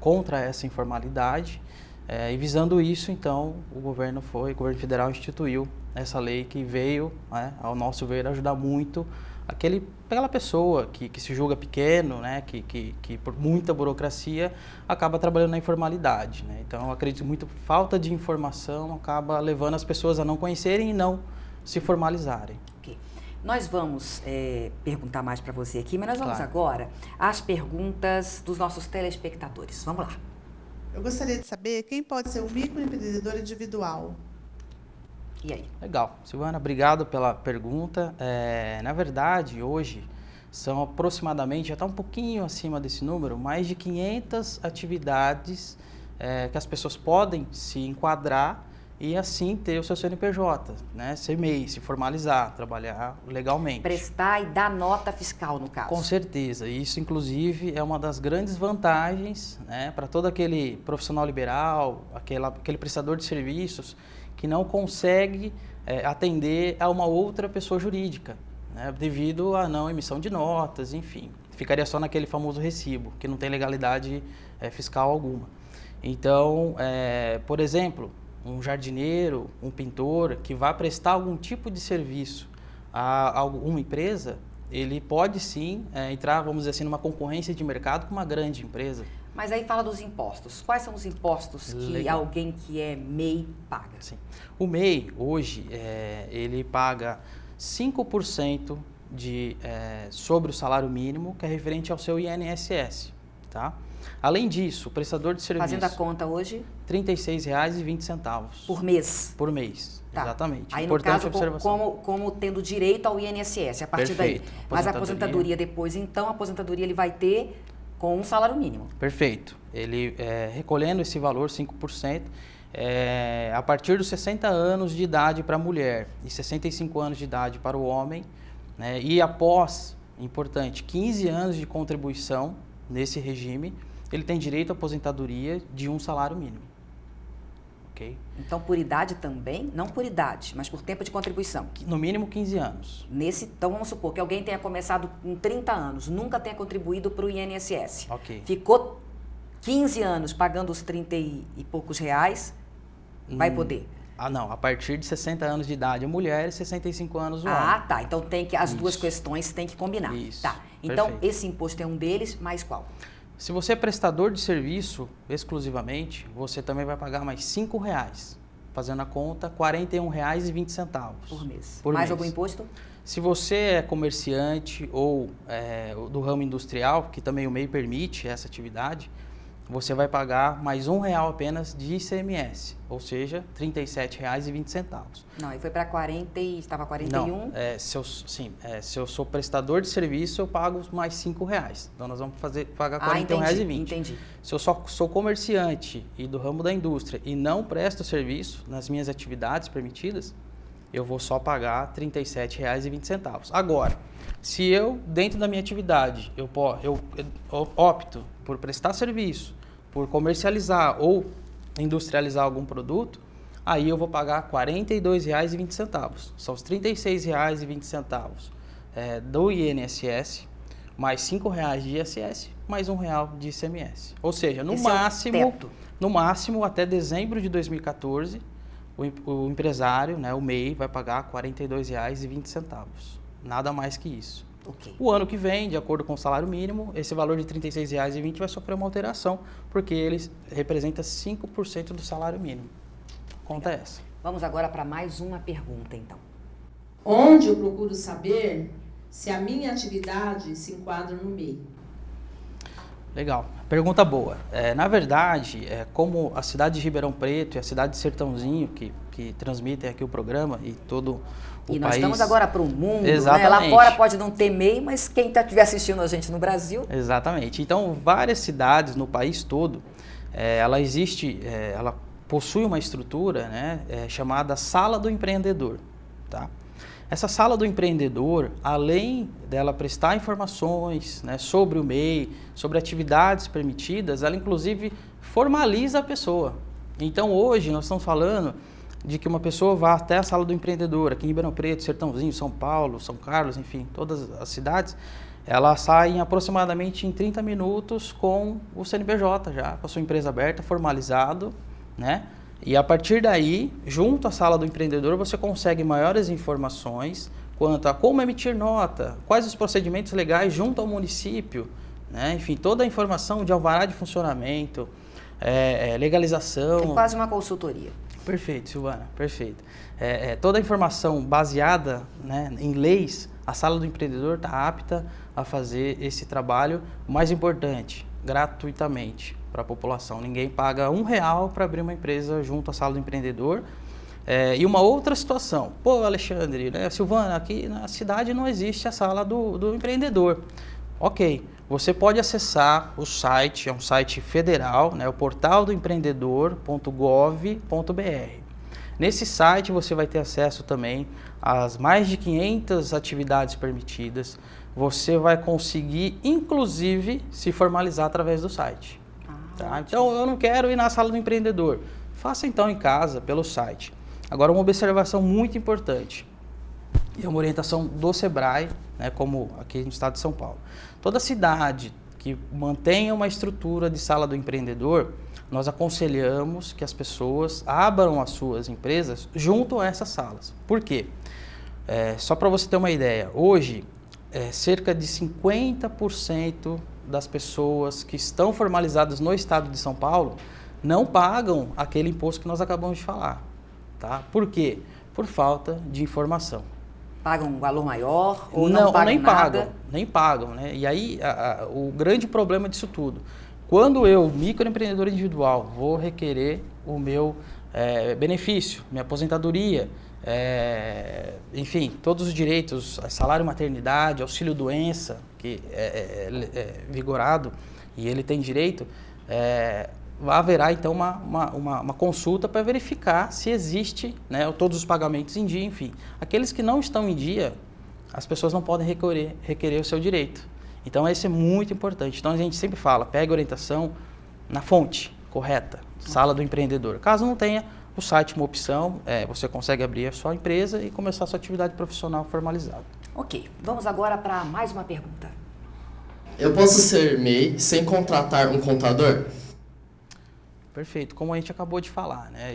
contra essa informalidade, e visando isso, então, o governo federal instituiu essa lei que veio, né, ao nosso ver, ajudar muito aquela pessoa que se julga pequeno, né, que por muita burocracia acaba trabalhando na informalidade. Né? Então, eu acredito muito que falta de informação acaba levando as pessoas a não conhecerem e não se formalizarem. Okay. Nós vamos perguntar mais para você aqui, mas nós vamos claro, agora às perguntas dos nossos telespectadores. Vamos lá. Eu gostaria de saber quem pode ser um microempreendedor individual. E aí? Legal. Silvana, obrigado pela pergunta. Na verdade, hoje, são aproximadamente, já está um pouquinho acima desse número, mais de 500 atividades que as pessoas podem se enquadrar e assim ter o seu CNPJ, né? Ser MEI, se formalizar, trabalhar legalmente. Prestar e dar nota fiscal, no caso. Com certeza. Isso, inclusive, é uma das grandes vantagens, né, para todo aquele profissional liberal, aquele prestador de serviços que não consegue atender a uma outra pessoa jurídica, né, devido à não emissão de notas, enfim. ficaria só naquele famoso recibo, que não tem legalidade fiscal alguma. Então, por exemplo, um jardineiro, um pintor que vai prestar algum tipo de serviço a alguma empresa, ele pode sim entrar, vamos dizer assim, numa concorrência de mercado com uma grande empresa. Mas aí fala dos impostos. Quais são os impostos que alguém que é MEI paga? Sim. O MEI, hoje, ele paga 5% sobre o salário mínimo, que é referente ao seu INSS. Tá? Além disso, o prestador de serviço... Fazendo a conta hoje? R$ 36,20. Por mês? Por mês, tá. Exatamente. Aí, importante no caso, como tendo direito ao INSS, a partir Perfeito. daí. Mas a aposentadoria depois, então, a aposentadoria ele vai ter com um salário mínimo. Perfeito. Ele, recolhendo esse valor, 5%, a partir dos 60 anos de idade para a mulher e 65 anos de idade para o homem, né, e após, importante, 15 anos de contribuição nesse regime, ele tem direito à aposentadoria de um salário mínimo. Okay? Então, por idade também? Não por idade, mas por tempo de contribuição? No mínimo 15 anos. Então, vamos supor que alguém tenha começado com 30 anos, nunca tenha contribuído para o INSS. Okay. Ficou 15 anos pagando os 30 e poucos reais, vai poder? Não. A partir de 60 anos de idade a mulher e 65 anos o homem. Tá. Então, as duas questões têm que combinar. Isso. Tá. Então, Perfeito. esse imposto é um deles, mais qual? Se você é prestador de serviço exclusivamente, você também vai pagar mais R$ 5,00, fazendo a conta R$ 41,20 por mês. Mais mês. Algum imposto? Se você é comerciante ou do ramo industrial, que também o MEI permite essa atividade, você vai pagar mais R$ 1,00 apenas de ICMS, ou seja, R$ 37,20. Não, aí foi para 40 e estava 41? Não, se eu sou prestador de serviço, eu pago mais R$ 5,00. Então, nós vamos pagar R$ 41,20. Entendi. Se eu só sou comerciante e do ramo da indústria e não presto serviço nas minhas atividades permitidas, eu vou só pagar R$ 37,20. Agora, se eu, dentro da minha atividade, eu opto por prestar serviço, por comercializar ou industrializar algum produto, aí eu vou pagar R$ 42,20. São os R$ 36,20 do INSS, mais R$ 5,00 de ISS, mais R$ 1,00 de ICMS. Ou seja, no máximo até dezembro de 2014, o empresário, né, o MEI, vai pagar R$ 42,20. Nada mais que isso. Okay. O ano que vem, de acordo com o salário mínimo, esse valor de R$ 36,20 vai sofrer uma alteração, porque ele representa 5% do salário mínimo. Conta essa. Vamos agora para mais uma pergunta, então. Onde eu procuro saber se a minha atividade se enquadra no MEI? Legal. Pergunta boa. Na verdade, como a cidade de Ribeirão Preto e a cidade de Sertãozinho, que transmitem aqui o programa e todo o país... E nós estamos agora para o mundo, Exatamente. Né? Lá fora pode não ter MEI, mas quem estiver assistindo a gente no Brasil... Exatamente. Então, várias cidades no país todo, ela possui uma estrutura, né, chamada Sala do Empreendedor. Tá? Essa Sala do Empreendedor, além dela prestar informações, né, sobre o MEI, sobre atividades permitidas, ela inclusive formaliza a pessoa. Então hoje nós estamos falando de que uma pessoa vá até a Sala do Empreendedor, aqui em Ribeirão Preto, Sertãozinho, São Paulo, São Carlos, enfim, todas as cidades, ela sai em aproximadamente em 30 minutos com o CNPJ já, com a sua empresa aberta, formalizado, né? E a partir daí, junto à Sala do Empreendedor, você consegue maiores informações quanto a como emitir nota, quais os procedimentos legais junto ao município, né? Enfim, toda a informação de alvará de funcionamento, legalização. É quase uma consultoria. Perfeito, Silvana, perfeito. Toda a informação baseada, né, em leis, a Sala do Empreendedor está apta a fazer esse trabalho, o mais importante, gratuitamente para a população. Ninguém paga R$1 para abrir uma empresa junto à Sala do Empreendedor. E uma outra situação, pô, Alexandre, né, Silvana, aqui na cidade não existe a Sala do Empreendedor. Ok, você pode acessar o site, é um site federal, né, o portaldoempreendedor.gov.br. Nesse site você vai ter acesso também às mais de 500 atividades permitidas. Você vai conseguir, inclusive, se formalizar através do site. Tá? Então, eu não quero ir na Sala do Empreendedor. Faça então em casa, pelo site. Agora, uma observação muito importante. E uma orientação do SEBRAE, né, como aqui no estado de São Paulo. Toda cidade que mantenha uma estrutura de sala do empreendedor, nós aconselhamos que as pessoas abram as suas empresas junto a essas salas. Por quê? Só para você ter uma ideia, hoje, cerca de 50% das pessoas que estão formalizadas no estado de São Paulo não pagam aquele imposto que nós acabamos de falar. Tá? Por quê? Por falta de informação. Pagam um valor maior ou não pagam nem nada? Nem pagam, né? E aí, o grande problema disso tudo, quando eu, microempreendedor individual, vou requerer o meu benefício, minha aposentadoria, enfim, todos os direitos, salário maternidade, auxílio doença, que é vigorado e ele tem direito, haverá então uma consulta para verificar se existe, né, todos os pagamentos em dia, enfim. Aqueles que não estão em dia, as pessoas não podem requerer o seu direito. Então isso é muito importante. Então a gente sempre fala, pegue orientação na fonte correta, sala do empreendedor. Caso não tenha, o site é uma opção, você consegue abrir a sua empresa e começar a sua atividade profissional formalizada. Ok, vamos agora para mais uma pergunta. Eu posso ser MEI sem contratar um contador? Perfeito, como a gente acabou de falar, né?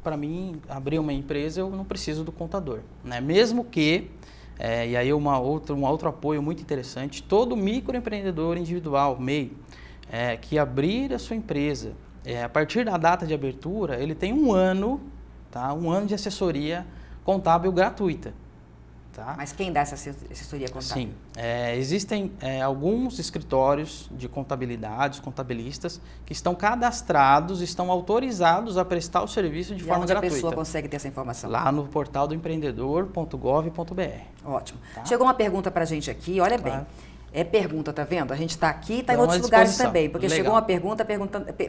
Para mim, abrir uma empresa, eu não preciso do contador, né? Mesmo que, e aí um outro apoio muito interessante, todo microempreendedor individual, MEI, que abrir a sua empresa, a partir da data de abertura, ele tem um ano de assessoria contábil gratuita. Tá? Mas quem dá essa assessoria contábil? Sim, existem alguns escritórios de contabilidade, os contabilistas, que estão cadastrados, estão autorizados a prestar o serviço de forma gratuita. A pessoa consegue ter essa informação? Lá no portal do empreendedor.gov.br. Ótimo. Tá? Chegou uma pergunta para a gente aqui, olha bem. É pergunta, tá vendo? A gente está aqui e está em outros lugares também, porque Legal. Chegou uma pergunta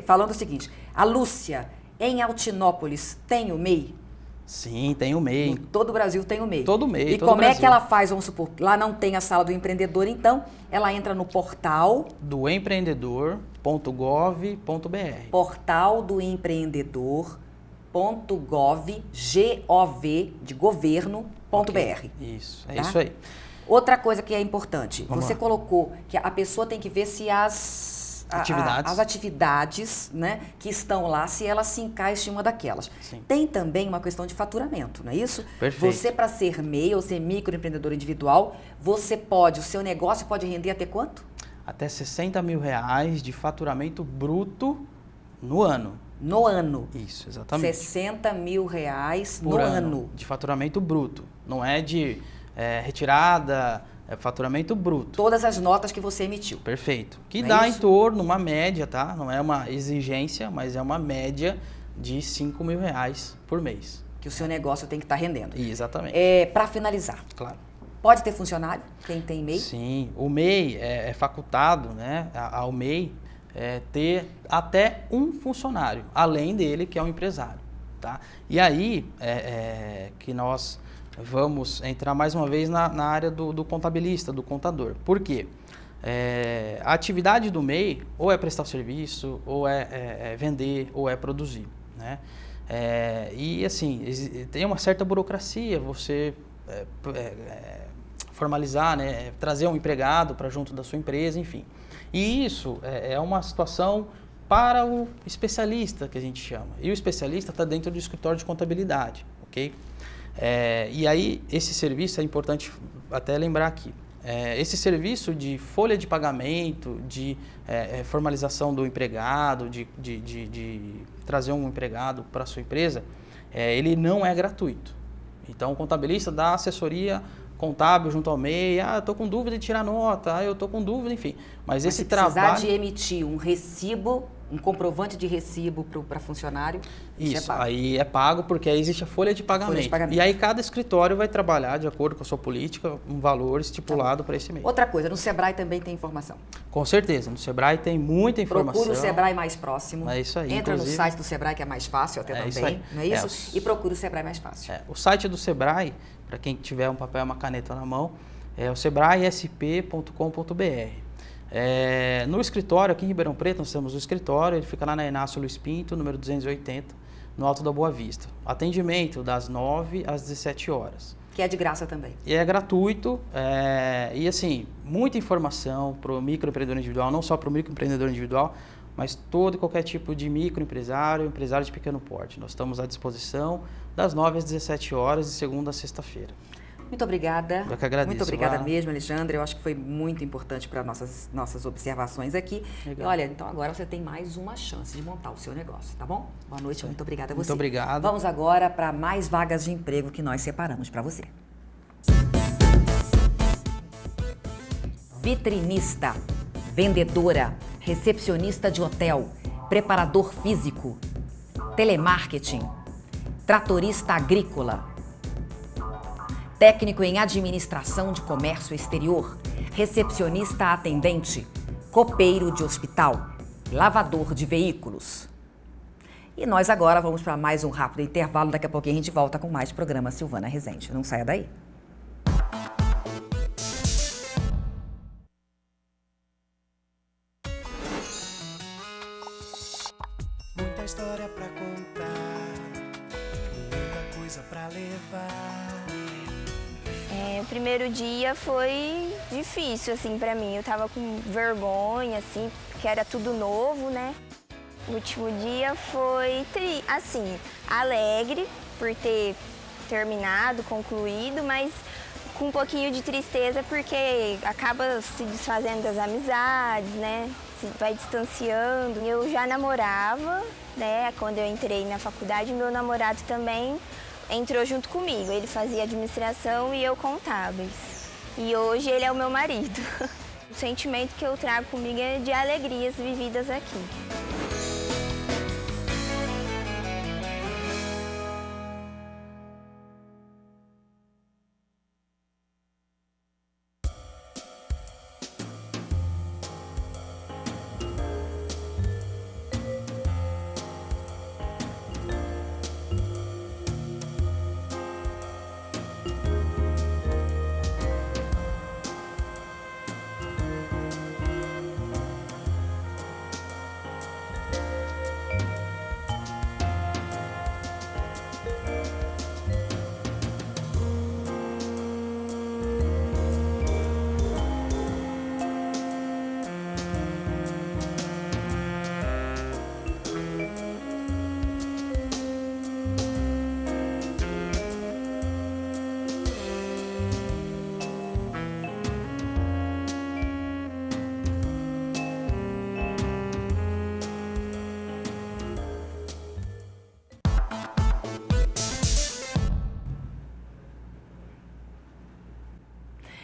falando o seguinte: a Lúcia, em Altinópolis, tem o MEI? Sim, tem o MEI. Em todo o Brasil tem o MEI. Todo MEI, E como é que ela faz? Vamos supor, lá não tem a sala do empreendedor, então ela entra no portal do empreendedor.gov.br. Portal do empreendedor.gov, G-O-V, de governo.br. Isso, é tá? isso aí. Outra coisa que é importante, você lá. colocou que a pessoa tem que ver se as atividades, né, que estão lá, se elas se encaixam em uma daquelas. Sim. Tem também uma questão de faturamento, não é isso? Perfeito. Você, para ser MEI ou ser microempreendedor individual, o seu negócio pode render até quanto? Até R$60 mil de faturamento bruto no ano. No ano? Isso, exatamente. R$60 mil por no ano. De faturamento bruto. Não é de retirada, é faturamento bruto. Todas as notas que você emitiu. Perfeito. Que não dá é em torno, uma média, tá? Não é uma exigência, mas é uma média de R$5 mil por mês. Que o seu negócio tem que estar rendendo. Exatamente. Para finalizar. Claro. Pode ter funcionário? Quem tem MEI? Sim. O MEI é facultado, né? Ao MEI ter até um funcionário, além dele, que é um empresário. Tá? E aí que nós vamos entrar mais uma vez na área do contabilista, do contador. Por quê? A atividade do MEI ou é prestar serviço, ou é vender, ou é produzir. Né? E assim, tem uma certa burocracia, você formalizar, né? Trazer um empregado para junto da sua empresa, enfim. E isso é uma situação para o especialista, que a gente chama. E o especialista está dentro do escritório de contabilidade, ok? E aí, esse serviço é importante até lembrar aqui. Esse serviço de folha de pagamento, de formalização do empregado, de trazer um empregado para a sua empresa, ele não é gratuito. Então, o contabilista dá assessoria contábil junto ao MEI, eu estou com dúvida de tirar nota, eu estou com dúvida, enfim. Mas esse trabalho... precisar de emitir um recibo, um comprovante de recibo para funcionário, isso aí é pago porque aí existe a folha de pagamento. E aí cada escritório vai trabalhar de acordo com a sua política, um valor estipulado para esse mês. Outra coisa, no Sebrae também tem informação? Com certeza, no Sebrae tem muita informação. Procure o Sebrae mais próximo. É isso aí. Entra no site do Sebrae, que é mais fácil até também, não é isso? E procure o Sebrae mais fácil. O site do Sebrae, para quem tiver um papel e uma caneta na mão, é o sebraesp.com.br. No escritório, aqui em Ribeirão Preto, nós temos o escritório, ele fica lá na Inácio Luiz Pinto, número 280, no Alto da Boa Vista. Atendimento das 9 às 17 horas. Que é de graça também. E é gratuito, e assim, muita informação para o microempreendedor individual, não só para o microempreendedor individual, mas todo e qualquer tipo de microempresário, empresário de pequeno porte. Nós estamos à disposição das 9 às 17 horas, de segunda a sexta-feira. Muito obrigada. Eu que agradeço. Muito obrigada mesmo, Alexandre. Eu acho que foi muito importante para nossas observações aqui. Legal. E olha, então agora você tem mais uma chance de montar o seu negócio, tá bom? Boa noite, muito obrigada a você. Muito obrigado. Vamos agora para mais vagas de emprego que nós separamos para você. Vitrinista, vendedora, recepcionista de hotel, preparador físico, telemarketing, tratorista agrícola, técnico em administração de comércio exterior, recepcionista atendente, copeiro de hospital, lavador de veículos. E nós agora vamos para mais um rápido intervalo. Daqui a pouquinho a gente volta com mais programa Silvana Rezende. Não saia daí. Muita história pra contar, muita coisa pra levar. O primeiro dia foi difícil, assim, pra mim. Eu tava com vergonha, assim, porque era tudo novo, né? O último dia foi, assim, alegre por ter terminado, concluído, mas com um pouquinho de tristeza porque acaba se desfazendo das amizades, né? Se vai distanciando. Eu já namorava, né? Quando eu entrei na faculdade, meu namorado também entrou junto comigo. Ele fazia administração e eu contábeis. E hoje ele é o meu marido. O sentimento que eu trago comigo é de alegrias vividas aqui.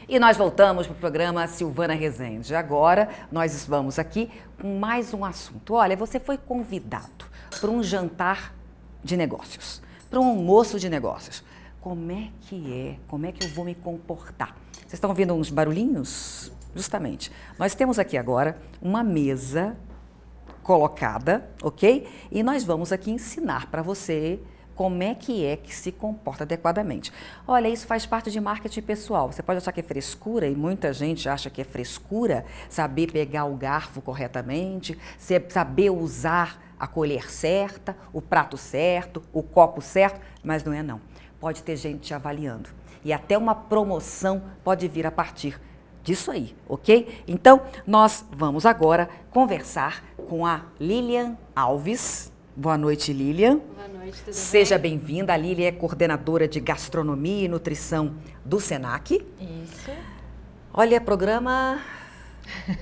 E nós voltamos para o programa Silvana Rezende. Agora nós vamos aqui com mais um assunto. Olha, você foi convidado para um jantar de negócios, para um almoço de negócios. Como é que eu vou me comportar? Vocês estão ouvindo uns barulhinhos? Justamente. Nós temos aqui agora uma mesa colocada, ok? E nós vamos aqui ensinar para você como é que se comporta adequadamente. Olha, isso faz parte de marketing pessoal. Você pode achar que é frescura, e muita gente acha que é frescura, saber pegar o garfo corretamente, saber usar a colher certa, o prato certo, o copo certo, mas não é não. Pode ter gente te avaliando. E até uma promoção pode vir a partir disso aí, ok? Então, nós vamos agora conversar com a Lilian Alves. Boa noite, Lilian. Boa noite, tudo bem? Seja bem-vinda. A Lilian é coordenadora de gastronomia e nutrição do Senac. Isso. Olha, programa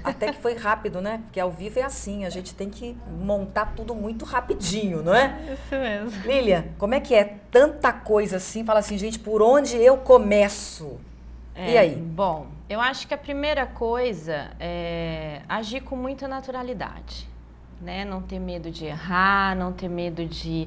até que foi rápido, né? Porque ao vivo é assim, a gente tem que montar tudo muito rapidinho, não é? Isso mesmo. Lilian, como é que é? Tanta coisa assim, fala assim, gente, por onde eu começo? E aí? Bom, eu acho que a primeira coisa é agir com muita naturalidade. Né? Não ter medo de errar, não ter medo de...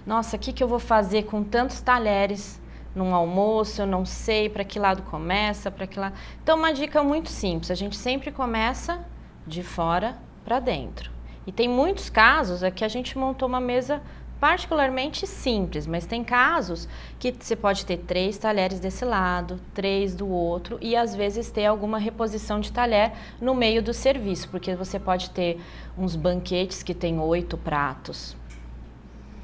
Nossa, o que eu vou fazer com tantos talheres num almoço? Eu não sei para que lado começa, para que lado... Então, uma dica muito simples. A gente sempre começa de fora para dentro. E tem muitos casos aqui a gente montou uma mesa particularmente simples, mas tem casos que você pode ter 3 talheres desse lado, 3 do outro e às vezes ter alguma reposição de talher no meio do serviço, porque você pode ter uns banquetes que tem 8 pratos.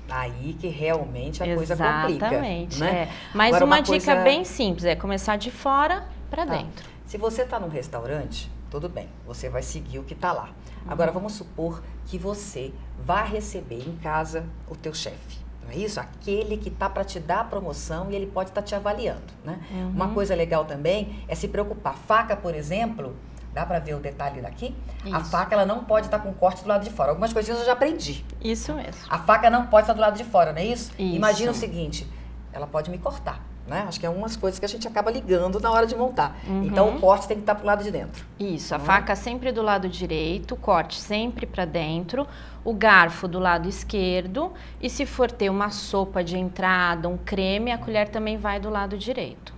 Aí que realmente a coisa complica. Exatamente, né? Mas Agora, uma dica bem simples, é começar de fora para dentro. Se você está num restaurante, tudo bem, você vai seguir o que está lá. Agora, vamos supor que você vai receber em casa o teu chefe. Não é isso? Aquele que está para te dar a promoção e ele pode estar te avaliando, né? Uma coisa legal também é se preocupar. Faca, por exemplo, dá para ver o detalhe daqui? Isso. A faca, ela não pode estar com corte do lado de fora. Algumas coisinhas eu já aprendi. Isso mesmo. A faca não pode estar do lado de fora, não é isso? Isso. Imagina o seguinte, ela pode me cortar, né? Acho que é umas coisas que a gente acaba ligando na hora de montar. Então, o corte tem que estar pro lado de dentro. Isso, a faca sempre do lado direito, o corte sempre para dentro, o garfo do lado esquerdo, e se for ter uma sopa de entrada, um creme, a colher também vai do lado direito.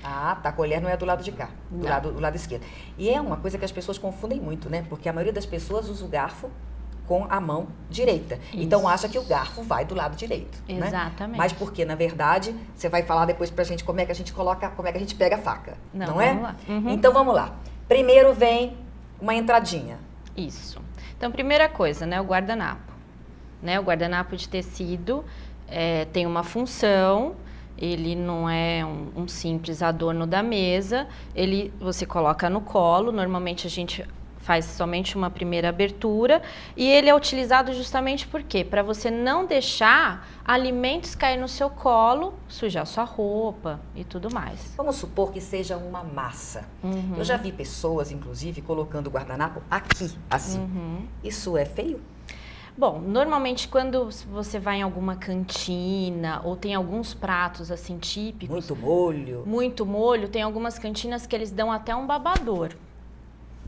Ah, tá. A colher não é do lado de cá, do lado esquerdo. E é uma coisa que as pessoas confundem muito, né? Porque a maioria das pessoas usa o garfo com a mão direita. Isso. Então, acha que o garfo vai do lado direito. Exatamente. Né? Mas porque, na verdade, você vai falar depois pra gente como é que a gente coloca, como é que a gente pega a faca. Não é? Vamos lá. Então, vamos lá. Primeiro vem uma entradinha. Isso. Então, primeira coisa, né? O guardanapo. Né? O guardanapo de tecido tem uma função. Ele não é um simples adorno da mesa. Você coloca no colo. Normalmente, a gente faz somente uma primeira abertura, e ele é utilizado justamente por quê? Para você não deixar alimentos cair no seu colo, sujar sua roupa e tudo mais. Vamos supor que seja uma massa. Eu já vi pessoas, inclusive, colocando o guardanapo aqui, assim. Isso é feio? Bom, normalmente quando você vai em alguma cantina ou tem alguns pratos assim típicos... Muito molho, tem algumas cantinas que eles dão até um babador,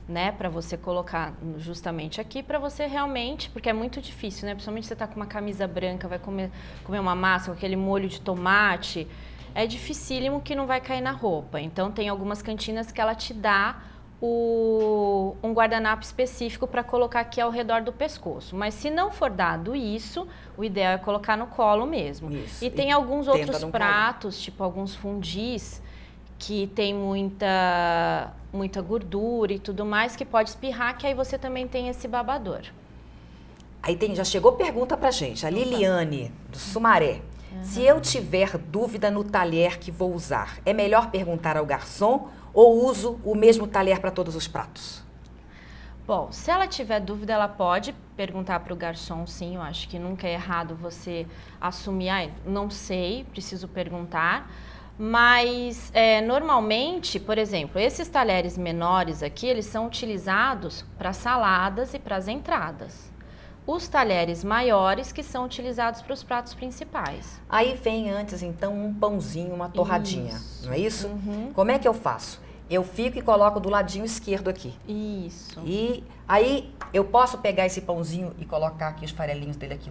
né, para você colocar justamente aqui, para você realmente, porque é muito difícil, né, principalmente você tá com uma camisa branca, vai comer uma massa com aquele molho de tomate, é dificílimo que não vai cair na roupa. Então tem algumas cantinas que ela te dá um guardanapo específico para colocar aqui ao redor do pescoço. Mas se não for dado isso, o ideal é colocar no colo mesmo. Isso. E tem alguns outros pratos, tipo alguns fundis, que tem muita gordura e tudo mais, que pode espirrar, que aí você também tem esse babador. Aí já chegou pergunta pra gente, a Liliane, do Sumaré. Se eu tiver dúvida no talher que vou usar, é melhor perguntar ao garçom ou uso o mesmo talher para todos os pratos? Bom, se ela tiver dúvida, ela pode perguntar para o garçom, sim. Eu acho que nunca é errado você assumir, não sei, preciso perguntar. Mas, normalmente, por exemplo, esses talheres menores aqui, eles são utilizados para saladas e para as entradas. Os talheres maiores que são utilizados para os pratos principais. Aí vem antes, então, um pãozinho, uma torradinha, não é isso? Como é que eu faço? Eu fico e coloco do ladinho esquerdo aqui. Isso. E aí, eu posso pegar esse pãozinho e colocar aqui os farelinhos dele aqui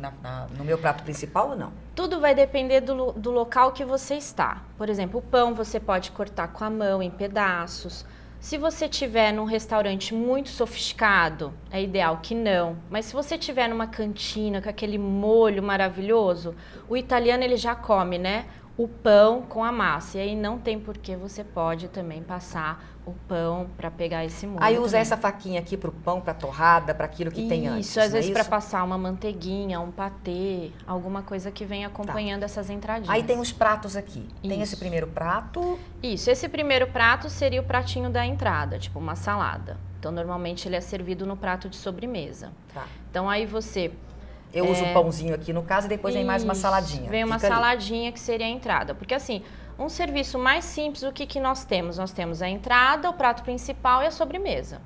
no meu prato principal ou não? Tudo vai depender do local que você está. Por exemplo, o pão você pode cortar com a mão em pedaços. Se você estiver num restaurante muito sofisticado, é ideal que não. Mas se você estiver numa cantina com aquele molho maravilhoso, o italiano ele já come, né? O pão com a massa. E aí não tem por que você pode também passar o pão para pegar esse molho. Aí usa essa faquinha aqui pro pão, pra torrada, para aquilo que tem antes. Isso, às vezes para passar uma manteiguinha, um patê, alguma coisa que vem acompanhando essas entradinhas. Aí tem os pratos aqui. Tem esse primeiro prato. Isso, esse primeiro prato seria o pratinho da entrada, tipo uma salada. Então normalmente ele é servido no prato de sobremesa. Então aí você... Eu uso o pãozinho aqui no caso e depois vem mais uma saladinha. Vem uma saladinha que seria a entrada. Porque assim, um serviço mais simples, o que nós temos? Nós temos a entrada, o prato principal e a sobremesa.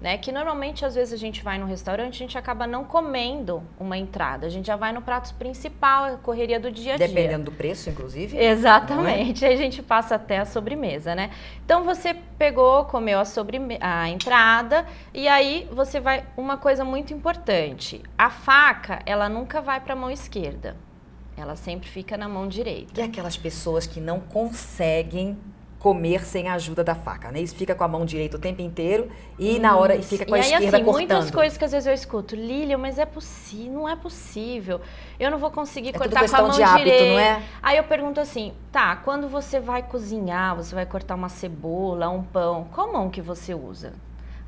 Né? Que normalmente, às vezes, a gente vai no restaurante, a gente acaba não comendo uma entrada. A gente já vai no prato principal, a correria do dia a dia. Dependendo do preço, inclusive. Exatamente. Aí a gente passa até a sobremesa, né? Então, você pegou, comeu a entrada e aí você vai... Uma coisa muito importante. A faca, ela nunca vai para a mão esquerda. Ela sempre fica na mão direita. E aquelas pessoas que não conseguem comer sem a ajuda da faca, né? Isso fica com a mão direita o tempo inteiro e na hora fica com a esquerda assim, cortando. Muitas coisas que às vezes eu escuto, Lília, mas não é possível. Eu não vou conseguir cortar com a mão de hábito, direita. Não é? Aí eu pergunto assim, tá, quando você vai cozinhar, você vai cortar uma cebola, um pão, qual mão que você usa?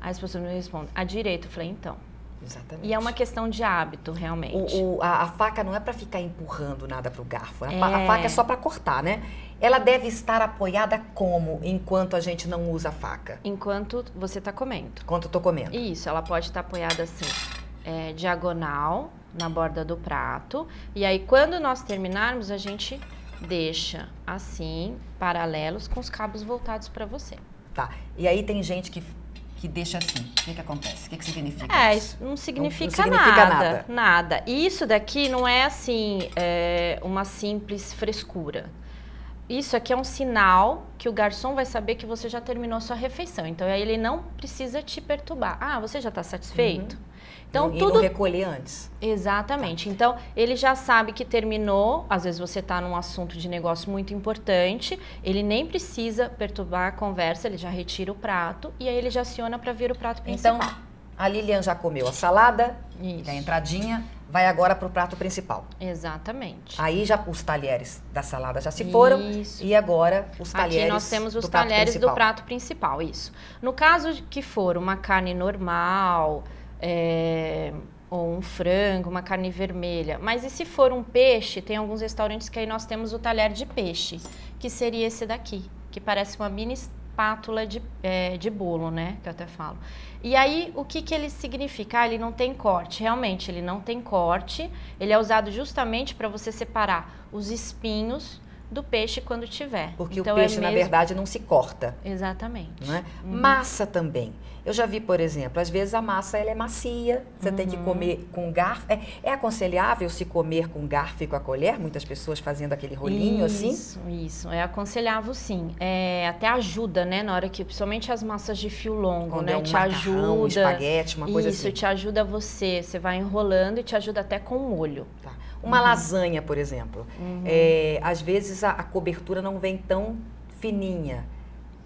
Aí as pessoas me respondem, a direita. Eu falei, então. Exatamente. E é uma questão de hábito, realmente. A faca não é para ficar empurrando nada para o garfo. A faca é só para cortar, né? Ela deve estar apoiada como enquanto a gente não usa a faca? Enquanto você está comendo. Enquanto eu estou comendo. Isso, ela pode estar apoiada assim, diagonal, na borda do prato. E aí, quando nós terminarmos, a gente deixa assim, paralelos, com os cabos voltados para você. Tá. E aí tem gente que deixa assim. O que acontece? O que significa isso? Não significa, não significa nada. Nada. E isso daqui não é assim, uma simples frescura. Isso aqui é um sinal que o garçom vai saber que você já terminou sua refeição. Então, aí ele não precisa te perturbar. Ah, você já está satisfeito? Então, e não recolher antes. Exatamente. Então, ele já sabe que terminou. Às vezes você está num assunto de negócio muito importante. Ele nem precisa perturbar a conversa. Ele já retira o prato e aí ele já aciona para vir o prato principal. Então, a Lilian já comeu a salada, a entradinha, vai agora para o prato principal. Exatamente. Aí já os talheres da salada já se foram. Isso. E agora os talheres. Aqui nós temos os talheres do prato principal, isso. No caso que for uma carne normal, ou um frango, uma carne vermelha. Mas e se for um peixe, tem alguns restaurantes que aí nós temos o talher de peixe, que seria esse daqui, que parece uma mini espátula de bolo, né? Que eu até falo. E aí, o que ele significa? Ele não tem corte. Realmente, ele não tem corte. Ele é usado justamente para você separar os espinhos do peixe quando tiver. Porque então, o peixe, na verdade, não se corta. Exatamente. Não é? Massa também. Eu já vi, por exemplo, às vezes a massa ela é macia, você tem que comer com garfo. É aconselhável se comer com garfo e com a colher? Muitas pessoas fazendo aquele rolinho assim? Isso. É aconselhável, sim. Até ajuda, né? Na hora que, principalmente as massas de fio longo, quando né? É um te macarrão, ajuda. Espaguete, uma coisa assim. Isso, te ajuda você vai enrolando e te ajuda até com o molho. Tá. Uma lasanha, por exemplo. Às vezes a cobertura não vem tão fininha.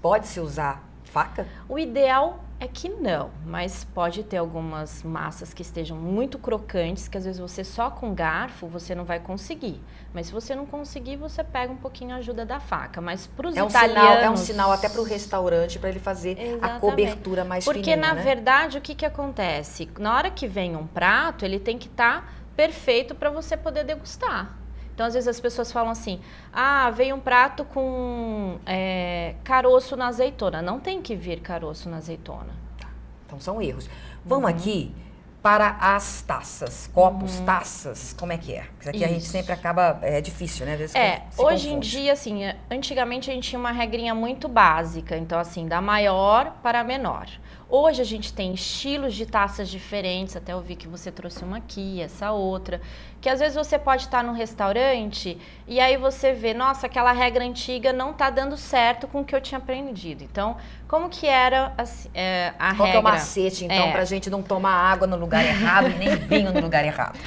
Pode-se usar faca? O ideal é que não, mas pode ter algumas massas que estejam muito crocantes, que às vezes você só com garfo você não vai conseguir. Mas se você não conseguir, você pega um pouquinho a ajuda da faca. Mas para os italianos... É um sinal até para o restaurante, para ele fazer a cobertura mais fininha, porque, na verdade, o que acontece? Na hora que vem um prato, ele tem que estar perfeito para você poder degustar. Então, às vezes as pessoas falam assim, veio um prato com caroço na azeitona. Não tem que vir caroço na azeitona. Então, são erros. Vamos aqui para as taças, copos, taças, como é que é? Porque aqui a gente sempre acaba, é difícil, né? Hoje em dia, assim, antigamente a gente tinha uma regrinha muito básica, então assim, da maior para a menor. Hoje a gente tem estilos de taças diferentes, até eu vi que você trouxe uma aqui, essa outra, que às vezes você pode estar num restaurante e aí você vê, nossa, aquela regra antiga não está dando certo com o que eu tinha aprendido. Então, como que era a regra? Qual que é o macete, então, para a gente não tomar água no lugar errado e nem vinho no lugar errado?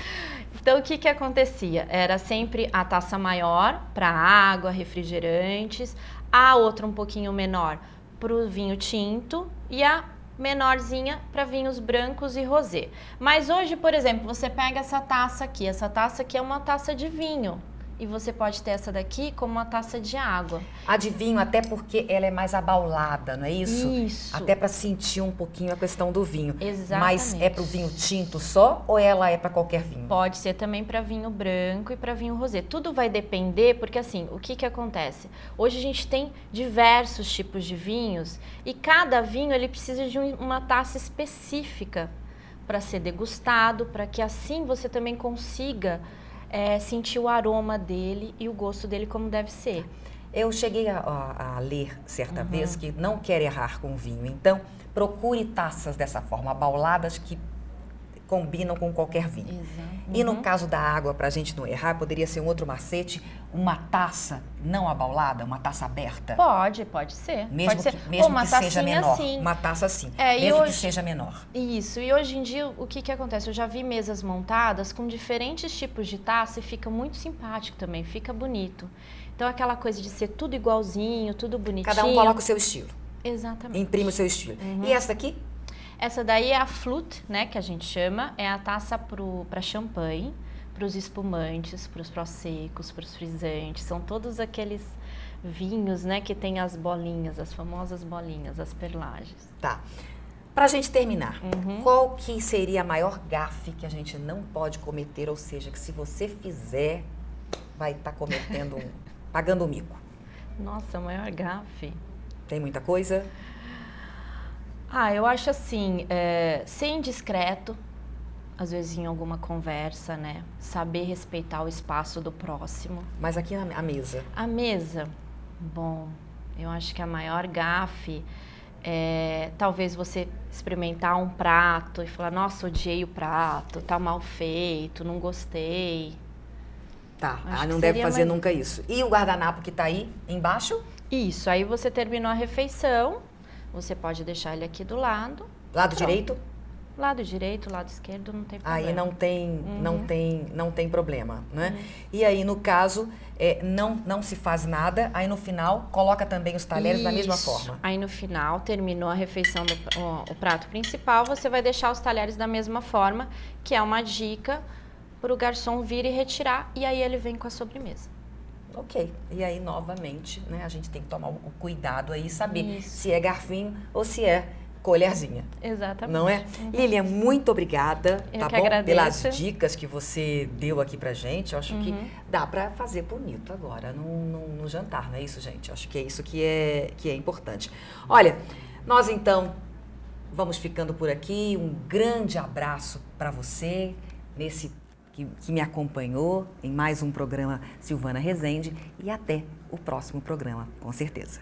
Então, o que acontecia? Era sempre a taça maior para água, refrigerantes, a outra um pouquinho menor para o vinho tinto e a menorzinha para vinhos brancos e rosé. Mas hoje, por exemplo, você pega essa taça aqui é uma taça de vinho. E você pode ter essa daqui como uma taça de água. A de vinho, até porque ela é mais abaulada, não é isso? Isso. Até para sentir um pouquinho a questão do vinho. Exatamente. Mas é para o vinho tinto só ou ela é para qualquer vinho? Pode ser também para vinho branco e para vinho rosé. Tudo vai depender, porque assim, o que acontece? Hoje a gente tem diversos tipos de vinhos e cada vinho ele precisa de uma taça específica para ser degustado, para que assim você também consiga sentir o aroma dele e o gosto dele como deve ser. Eu cheguei a ler certa vez que não quer errar com vinho, então procure taças dessa forma, abauladas que combinam com qualquer vinho. Exato. E no caso da água, para a gente não errar, poderia ser um outro macete, uma taça não abaulada, uma taça aberta? Pode ser. Mesmo pode que, mesmo que seja menor. Assim. Uma taça assim, mesmo que seja menor. Isso, e hoje em dia o que acontece? Eu já vi mesas montadas com diferentes tipos de taça e fica muito simpático também, fica bonito. Então aquela coisa de ser tudo igualzinho, tudo bonitinho. Cada um coloca o seu estilo. Exatamente. Imprime o seu estilo. E essa daqui? Essa daí é a flute, né, que a gente chama, é a taça para champanhe, para os espumantes, para os prosecos, para os frisantes, são todos aqueles vinhos, né, que tem as bolinhas, as famosas bolinhas, as perlages. Tá. Pra gente terminar, qual que seria a maior gafe que a gente não pode cometer, ou seja, que se você fizer, vai estar cometendo, pagando o mico? Nossa, a maior gafe. Tem muita coisa? Eu acho assim, ser indiscreto, às vezes em alguma conversa, né? Saber respeitar o espaço do próximo. Mas aqui a mesa? A mesa, bom, eu acho que a maior gafe é talvez você experimentar um prato e falar, nossa, odiei o prato, tá mal feito, não gostei. Tá, não deve fazer nunca isso. E o guardanapo que tá aí embaixo? Isso, aí você terminou a refeição, você pode deixar ele aqui do lado. Lado direito? Lado direito, lado esquerdo, não tem problema. Aí não tem problema, né? E aí, no caso, não se faz nada, aí no final, coloca também os talheres da mesma forma. Aí no final, terminou a refeição o prato principal, você vai deixar os talheres da mesma forma, que é uma dica para o garçom vir e retirar, e aí ele vem com a sobremesa. Ok. E aí, novamente, né, a gente tem que tomar o cuidado aí, saber se é garfinho ou se é colherzinha. Exatamente. Não é? Lilian, muito obrigada, tá bom? Agradeço. Pelas dicas que você deu aqui pra gente. Eu acho que dá pra fazer bonito agora no jantar, não é isso, gente? Eu acho que é isso que é importante. Olha, nós então vamos ficando por aqui. Um grande abraço para você que me acompanhou em mais um programa Silvana Rezende e até o próximo programa, com certeza.